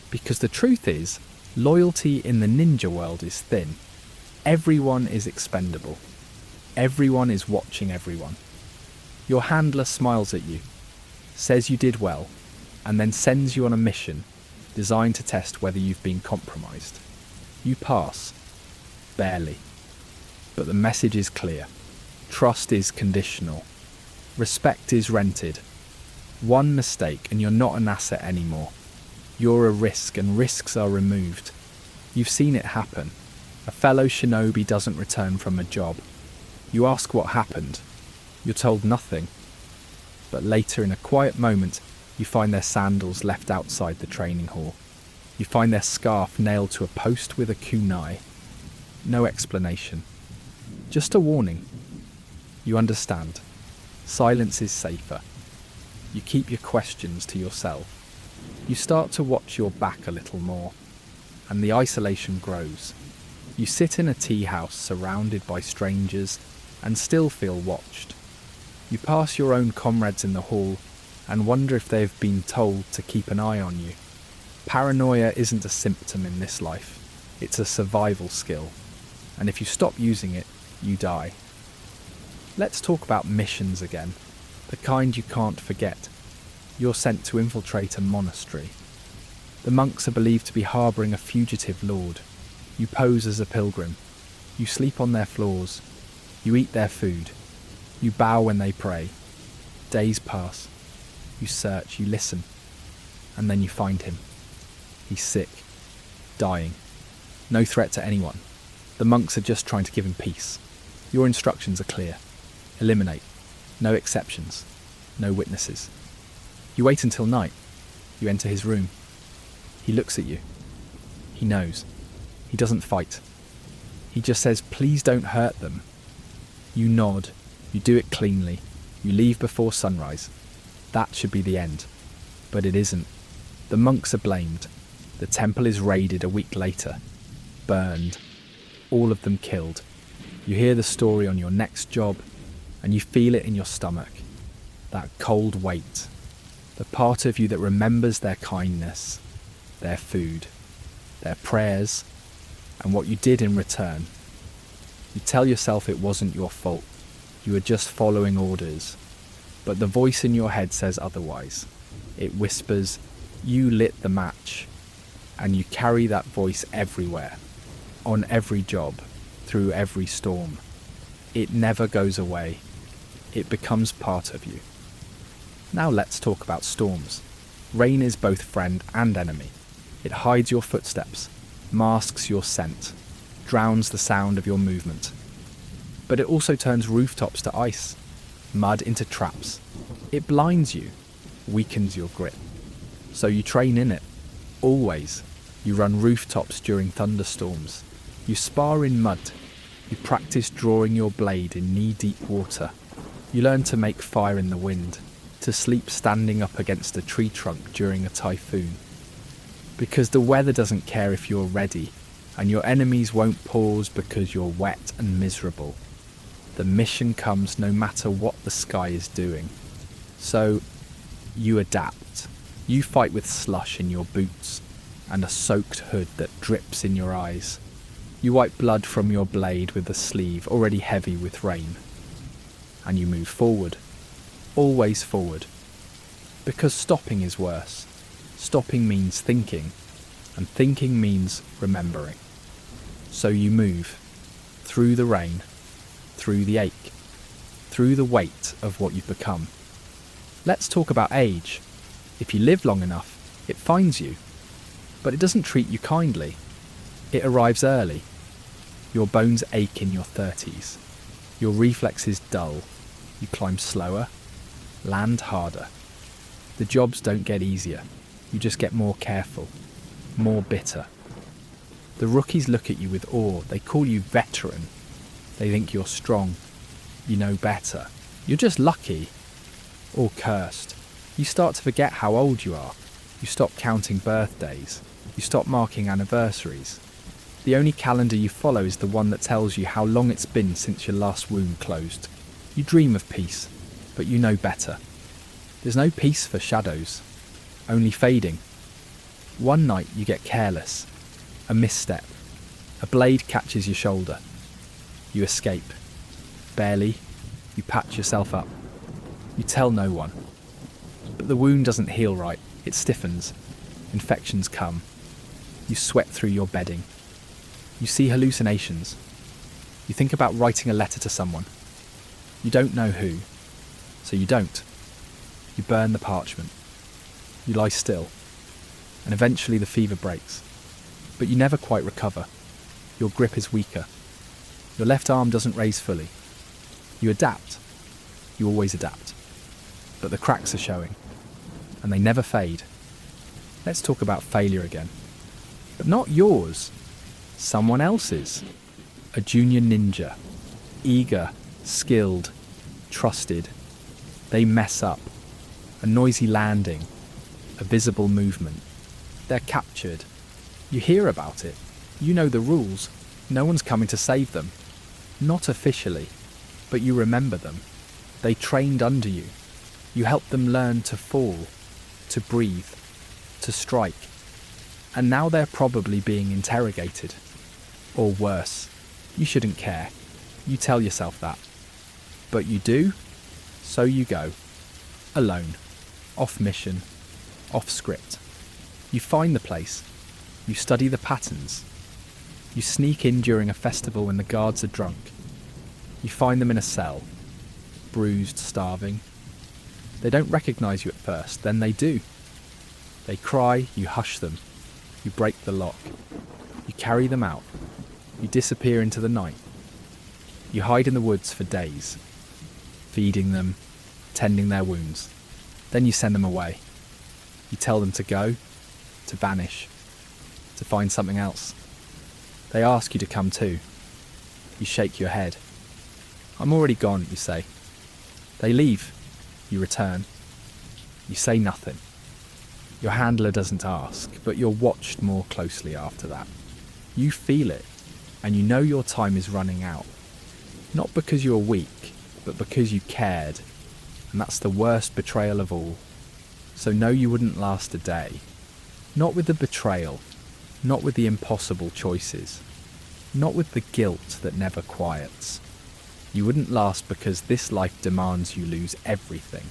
Because the truth is, loyalty in the ninja world is thin. Everyone is expendable. Everyone is watching everyone. Your handler smiles at you, says you did well, and then sends you on a mission designed to test whether you've been compromised. You pass. Barely. But the message is clear. Trust is conditional. Respect is rented. One mistake and you're not an asset anymore. You're a risk and risks are removed. You've seen it happen. A fellow shinobi doesn't return from a job. You ask what happened. You're told nothing. But later, in a quiet moment, you find their sandals left outside the training hall. You find their scarf nailed to a post with a kunai. No explanation. Just a warning. You understand. Silence is safer. You keep your questions to yourself. You start to watch your back a little more, and the isolation grows. You sit in a tea house surrounded by strangers and still feel watched. You pass your own comrades in the hall and wonder if they've been told to keep an eye on you. Paranoia isn't a symptom in this life. It's a survival skill, and if you stop using it, you die. Let's talk about missions again, the kind you can't forget. You're sent to infiltrate a monastery. The monks are believed to be harbouring a fugitive lord. You pose as a pilgrim. You sleep on their floors. You eat their food. You bow when they pray. Days pass. You search, you listen. And then you find him. He's sick. Dying. No threat to anyone. The monks are just trying to give him peace. Your instructions are clear. Eliminate. No exceptions. No witnesses. You wait until night. You enter his room. He looks at you. He knows. He doesn't fight. He just says, "Please don't hurt them." You nod. You do it cleanly. You leave before sunrise. That should be the end. But it isn't. The monks are blamed. The temple is raided a week later. Burned. All of them killed. You hear the story on your next job, and you feel it in your stomach. That cold weight. The part of you that remembers their kindness, their food, their prayers, and what you did in return. You tell yourself it wasn't your fault, you were just following orders, but the voice in your head says otherwise. It whispers, you lit the match, and you carry that voice everywhere, on every job, through every storm. It never goes away. It becomes part of you. Now let's talk about storms. Rain is both friend and enemy. It hides your footsteps, masks your scent, drowns the sound of your movement. But it also turns rooftops to ice, mud into traps. It blinds you, weakens your grip. So you train in it, always. You run rooftops during thunderstorms. You spar in mud. You practice drawing your blade in knee-deep water. You learn to make fire in the wind, to sleep standing up against a tree trunk during a typhoon. Because the weather doesn't care if you're ready, and your enemies won't pause because you're wet and miserable. The mission comes no matter what the sky is doing. So, you adapt. You fight with slush in your boots and a soaked hood that drips in your eyes. You wipe blood from your blade with a sleeve already heavy with rain. And you move forward. Always forward. Because stopping is worse. Stopping means thinking, and thinking means remembering. So you move, through the rain, through the ache, through the weight of what you've become. Let's talk about age. If you live long enough, it finds you. But it doesn't treat you kindly. It arrives early. Your bones ache in your 30s. Your reflexes dull. You climb slower, land harder. The jobs don't get easier. You just get more careful, more bitter. The rookies look at you with awe. They call you veteran. They think you're strong. You know better. You're just lucky. Or cursed. You start to forget how old you are. You stop counting birthdays. You stop marking anniversaries. The only calendar you follow is the one that tells you how long it's been since your last wound closed. You dream of peace, but you know better. There's no peace for shadows, only fading. One night you get careless, a misstep, a blade catches your shoulder. You escape. Barely. You patch yourself up. You tell no one. But the wound doesn't heal right, it stiffens. Infections come. You sweat through your bedding. You see hallucinations. You think about writing a letter to someone. You don't know who, so you don't. You burn the parchment. You lie still, and eventually the fever breaks. But you never quite recover. Your grip is weaker. Your left arm doesn't raise fully. You adapt. You always adapt. But the cracks are showing, and they never fade. Let's talk about failure again. But not yours. Someone else's. A junior ninja. Eager, skilled, trusted. They mess up. A noisy landing. A visible movement. They're captured. You hear about it. You know the rules. No one's coming to save them. Not officially, but you remember them. They trained under you. You helped them learn to fall, to breathe, to strike. And now they're probably being interrogated. Or worse, you shouldn't care. You tell yourself that. But you do, so you go. Alone. Off mission. Off script. You find the place. You study the patterns. You sneak in during a festival when the guards are drunk. You find them in a cell. Bruised, starving. They don't recognise you at first, then they do. They cry, you hush them. You break the lock. You carry them out. You disappear into the night. You hide in the woods for days, feeding them, tending their wounds. Then you send them away. You tell them to go, to vanish, to find something else. They ask you to come too. You shake your head. I'm already gone, you say. They leave. You return. You say nothing. Your handler doesn't ask, but you're watched more closely after that. You feel it, and you know your time is running out. Not because you're weak, but because you cared, and that's the worst betrayal of all. So know you wouldn't last a day. Not with the betrayal, not with the impossible choices, not with the guilt that never quiets. You wouldn't last because this life demands you lose everything.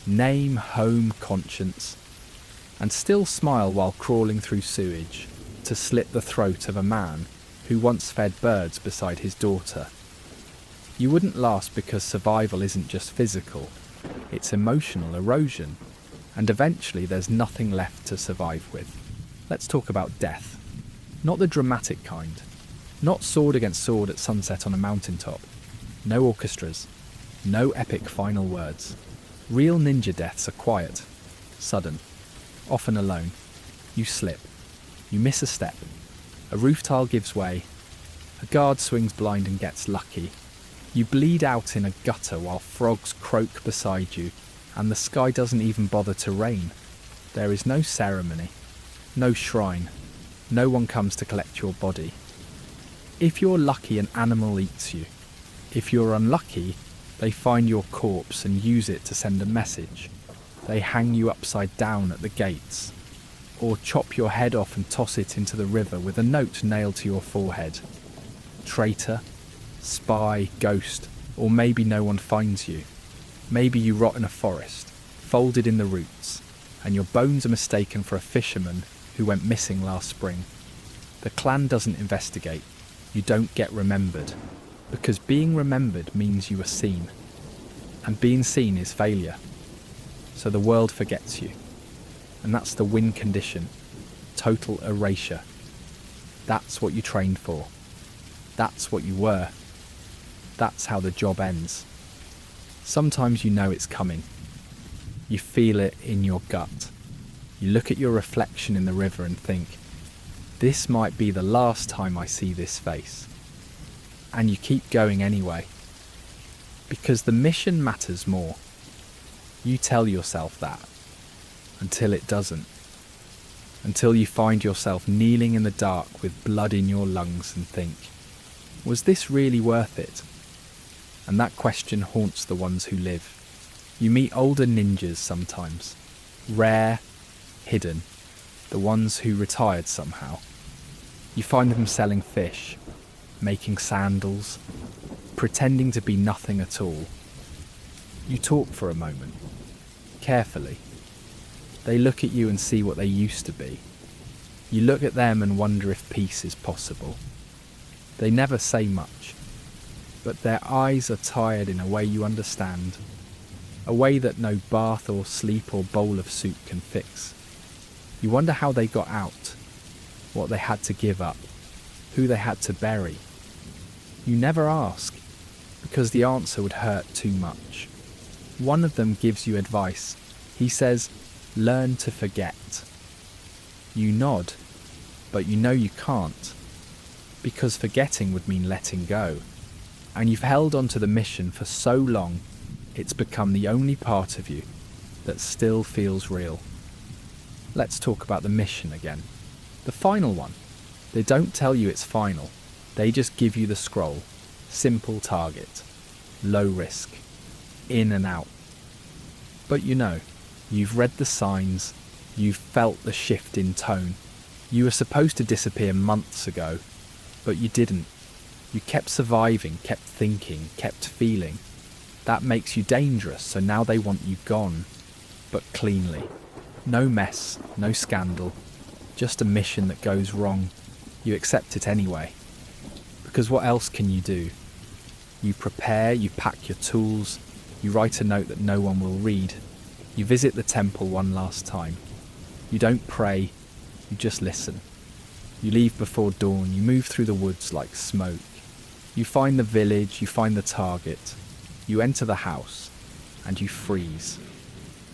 Name, home, conscience, and still smile while crawling through sewage to slit the throat of a man who once fed birds beside his daughter. You wouldn't last because survival isn't just physical, it's emotional erosion, and eventually there's nothing left to survive with. Let's talk about death. Not the dramatic kind. Not sword against sword at sunset on a mountaintop. No orchestras. No epic final words. Real ninja deaths are quiet, sudden, often alone. You slip. You miss a step. A roof tile gives way. A guard swings blind and gets lucky. You bleed out in a gutter while frogs croak beside you, and the sky doesn't even bother to rain. There is no ceremony, no shrine. No one comes to collect your body. If you're lucky, an animal eats you. If you're unlucky, they find your corpse and use it to send a message. They hang you upside down at the gates, or chop your head off and toss it into the river with a note nailed to your forehead. Traitor, spy, ghost, or maybe no one finds you. Maybe you rot in a forest, folded in the roots, and your bones are mistaken for a fisherman who went missing last spring. The clan doesn't investigate. You don't get remembered, because being remembered means you are seen, and being seen is failure. So the world forgets you, and that's the win condition, total erasure. That's what you trained for. That's what you were. That's how the job ends. Sometimes you know it's coming. You feel it in your gut. You look at your reflection in the river and think, this might be the last time I see this face. And you keep going anyway. Because the mission matters more. You tell yourself that. Until it doesn't. Until you find yourself kneeling in the dark with blood in your lungs and think, was this really worth it? And that question haunts the ones who live. You meet older ninjas sometimes. Rare, hidden. The ones who retired somehow. You find them selling fish, making sandals, pretending to be nothing at all. You talk for a moment, carefully. They look at you and see what they used to be. You look at them and wonder if peace is possible. They never say much, but their eyes are tired in a way you understand, a way that no bath or sleep or bowl of soup can fix. You wonder how they got out, what they had to give up, who they had to bury. You never ask, because the answer would hurt too much. One of them gives you advice. He says, learn to forget. You nod, but you know you can't, because forgetting would mean letting go. And you've held on to the mission for so long, it's become the only part of you that still feels real. Let's talk about the mission again. The final one. They don't tell you it's final. They just give you the scroll. Simple target. Low risk. In and out. But you know, you've read the signs. You've felt the shift in tone. You were supposed to disappear months ago, but you didn't. You kept surviving, kept thinking, kept feeling. That makes you dangerous, so now they want you gone, but cleanly. No mess, no scandal, just a mission that goes wrong. You accept it anyway. Because what else can you do? You prepare, you pack your tools, you write a note that no one will read. You visit the temple one last time. You don't pray, you just listen. You leave before dawn, you move through the woods like smoke. You find the village, you find the target. You enter the house, and you freeze.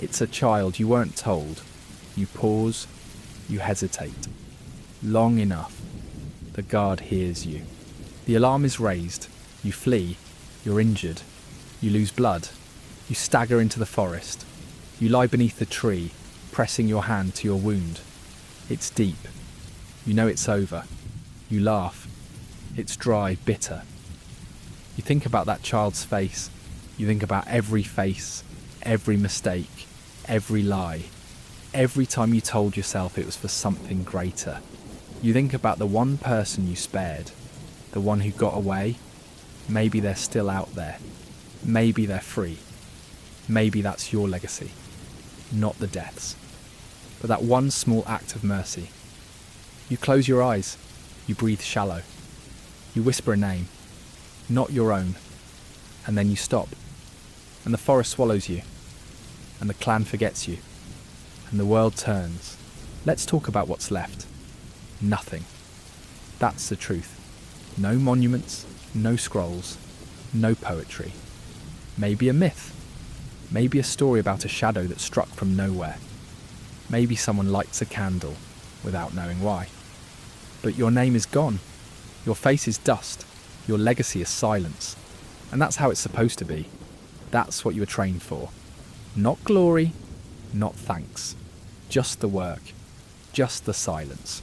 It's a child you weren't told. You pause, you hesitate. Long enough. The guard hears you. The alarm is raised. You flee. You're injured. You lose blood. You stagger into the forest. You lie beneath the tree, pressing your hand to your wound. It's deep. You know it's over. You laugh. It's dry, bitter. You think about that child's face. You think about every face, every mistake, every lie. Every time you told yourself it was for something greater. You think about the one person you spared. the one who got away, maybe they're still out there. Maybe they're free. Maybe that's your legacy, not the death's. But that one small act of mercy. You close your eyes, you breathe shallow. You whisper a name, not your own, and then you stop. And the forest swallows you, and the clan forgets you, and the world turns. Let's talk about what's left. Nothing. That's the truth. No monuments, no scrolls, no poetry. Maybe a myth. Maybe a story about a shadow that struck from nowhere. Maybe someone lights a candle without knowing why. But your name is gone. Your face is dust. Your legacy is silence. And that's how it's supposed to be. That's what you were trained for. Not glory, not thanks. Just the work. Just the silence.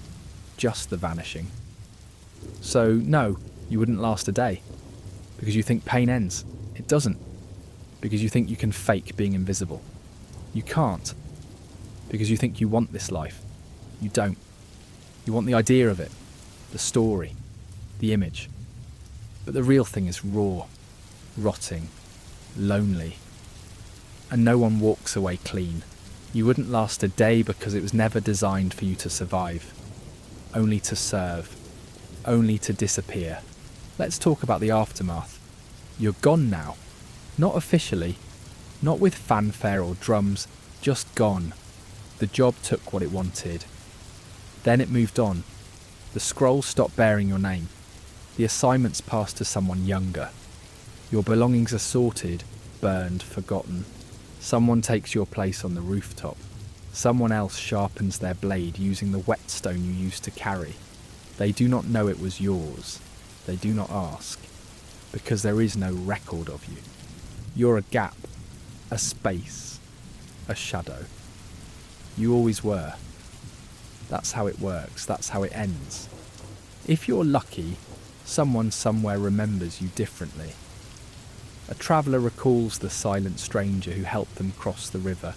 Just the vanishing. So, no, you wouldn't last a day. Because you think pain ends. It doesn't. Because you think you can fake being invisible. You can't. Because you think you want this life. You don't. You want the idea of it. The story. The image. But the real thing is raw. Rotting. Lonely. And no one walks away clean. You wouldn't last a day because it was never designed for you to survive. Only to serve. Only to disappear. Let's talk about the aftermath. You're gone now. Not officially. Not with fanfare or drums. Just gone. The job took what it wanted. Then it moved on. The scroll stopped bearing your name. The assignments passed to someone younger. Your belongings are sorted, burned, forgotten. Someone takes your place on the rooftop. Someone else sharpens their blade using the whetstone you used to carry. They do not know it was yours. They do not ask. Because there is no record of you. You're a gap, a space, a shadow. You always were. That's how it works, that's how it ends. If you're lucky, someone somewhere remembers you differently. A traveller recalls the silent stranger who helped them cross the river.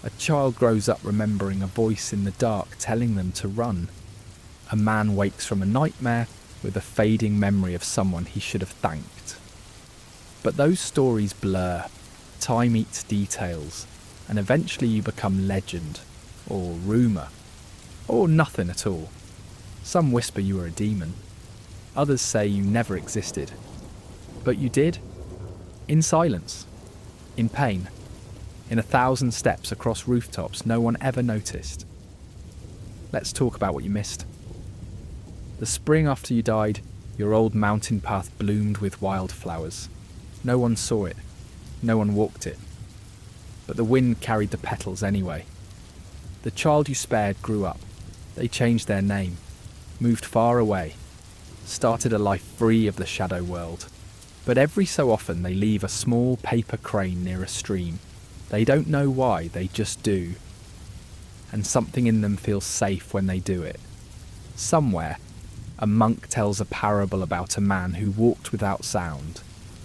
A child grows up remembering a voice in the dark telling them to run. A man wakes from a nightmare with a fading memory of someone he should have thanked. But those stories blur, time eats details, and eventually you become legend, or rumour, or nothing at all. Some whisper you were a demon. Others say you never existed. But you did. In silence. In pain. In 1,000 steps across rooftops no one ever noticed. Let's talk about what you missed. The spring after you died, your old mountain path bloomed with wildflowers. No one saw it. No one walked it. But the wind carried the petals anyway. The child you spared grew up. They changed their name, moved far away, started a life free of the shadow world. But every so often they leave a small paper crane near a stream. They don't know why, they just do. And something in them feels safe when they do it. Somewhere, a monk tells a parable about a man who walked without sound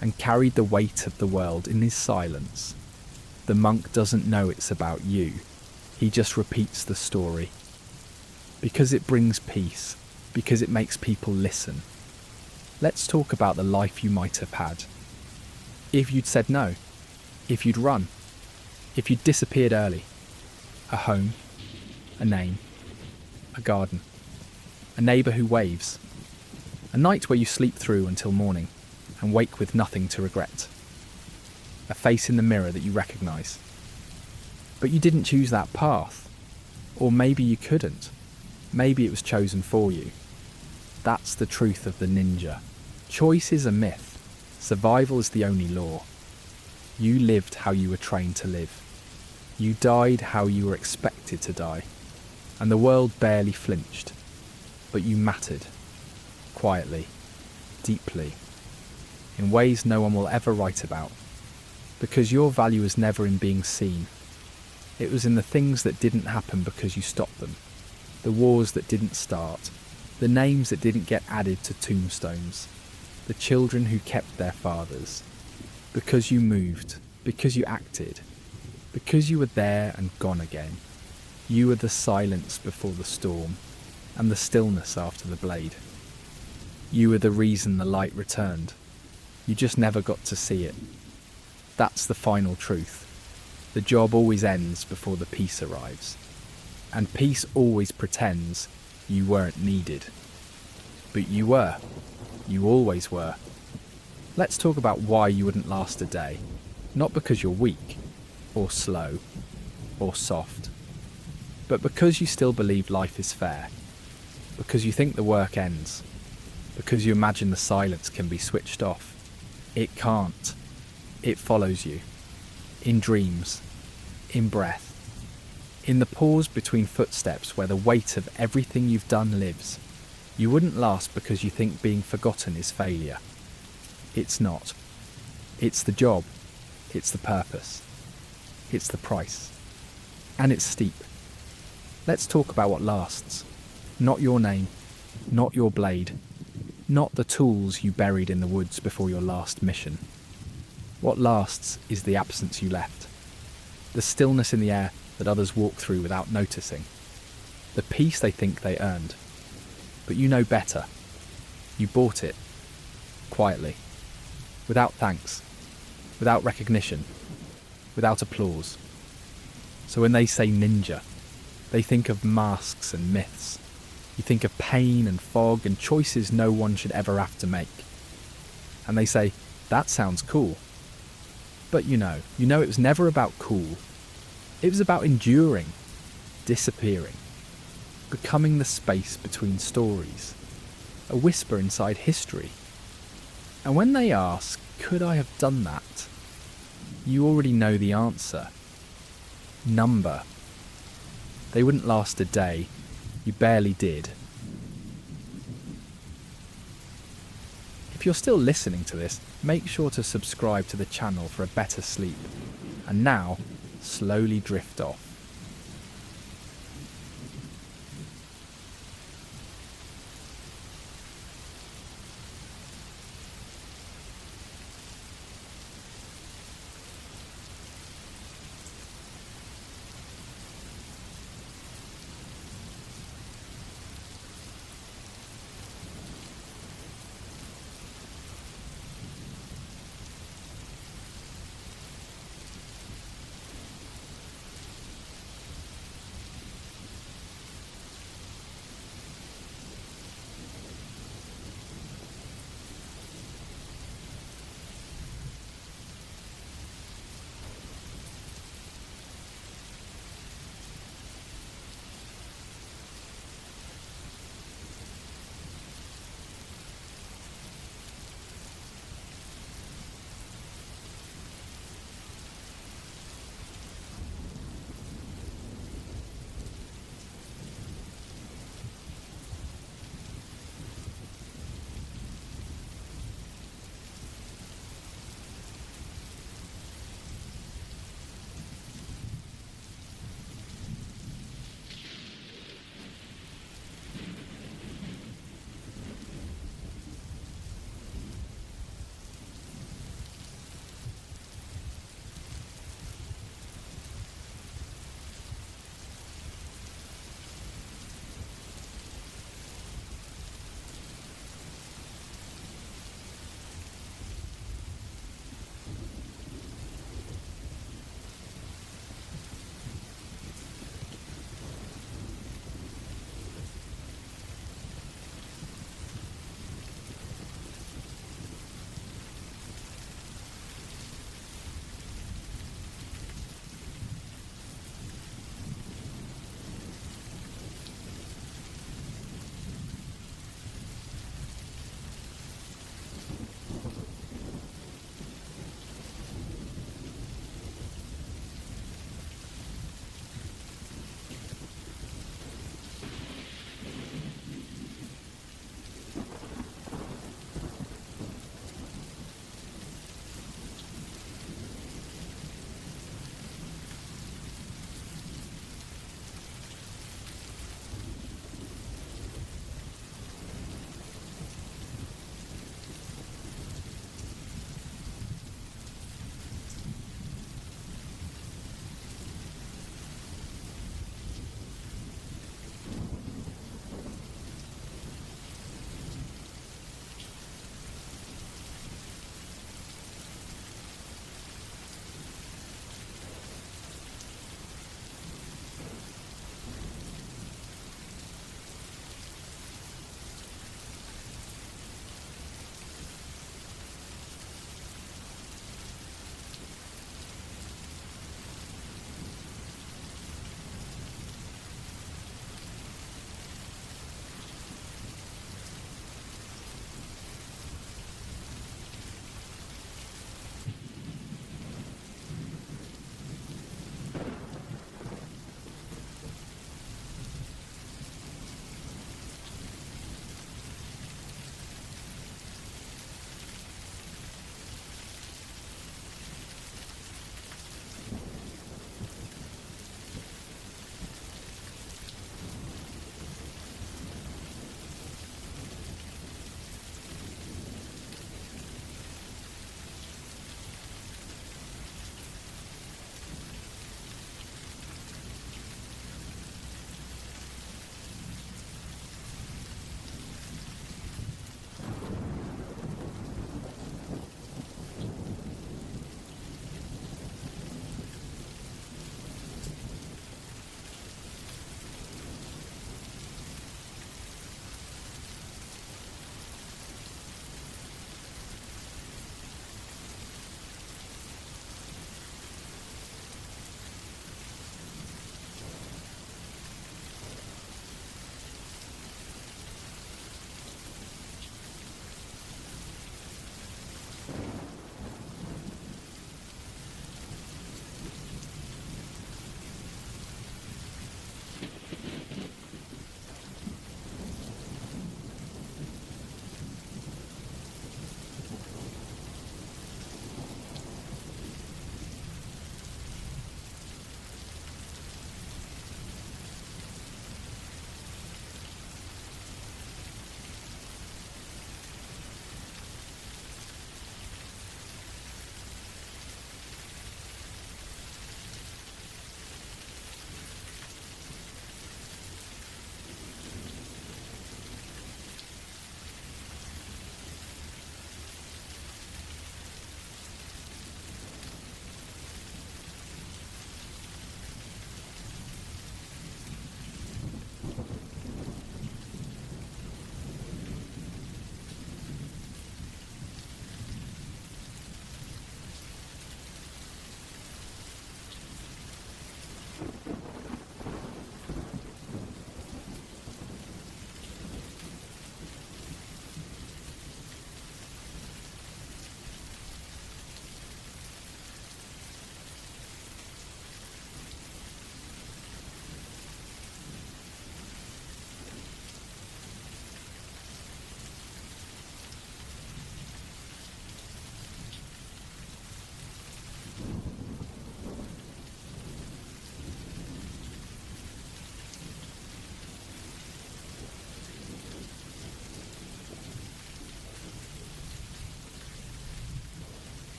and carried the weight of the world in his silence. The monk doesn't know it's about you. He just repeats the story. Because it brings peace. Because it makes people listen. Let's talk about the life you might have had. If you'd said no. If you'd run. If you'd disappeared early. A home. A name. A garden. A neighbour who waves. A night where you sleep through until morning and wake with nothing to regret. A face in the mirror that you recognise. But you didn't choose that path. Or maybe you couldn't. Maybe it was chosen for you. That's the truth of the ninja. Choice is a myth. Survival is the only law. You lived how you were trained to live. You died how you were expected to die. And the world barely flinched. But you mattered. Quietly. Deeply. In ways no one will ever write about. Because your value was never in being seen. It was in the things that didn't happen because you stopped them. The wars that didn't start. The names that didn't get added to tombstones. The children who kept their fathers. Because you moved. Because you acted. Because you were there and gone again. You were the silence before the storm. And the stillness after the blade. You were the reason the light returned. You just never got to see it. That's the final truth. The job always ends before the peace arrives. And peace always pretends you weren't needed. But you were. You always were. Let's talk about why you wouldn't last a day. Not because you're weak, or slow, or soft, but because you still believe life is fair. Because you think the work ends. Because you imagine the silence can be switched off. It can't. It follows you. In dreams. In breath. In the pause between footsteps where the weight of everything you've done lives. You wouldn't last because you think being forgotten is failure. It's not. It's the job. It's the purpose. It's the price. And it's steep. Let's talk about what lasts. Not your name. Not your blade. Not the tools you buried in the woods before your last mission. What lasts is the absence you left. The stillness in the air that others walk through without noticing. The peace they think they earned. But you know better. You bought it. Quietly. Without thanks. Without recognition. Without applause. So when they say ninja, they think of masks and myths. You think of pain and fog and choices no one should ever have to make. And they say, that sounds cool. But you know it was never about cool. It was about enduring, disappearing, becoming the space between stories, a whisper inside history. And when they ask, could I have done that? You already know the answer. Number. They wouldn't last a day. You barely did. If you're still listening to this, make sure to subscribe to the channel for a better sleep. And now, slowly drift off.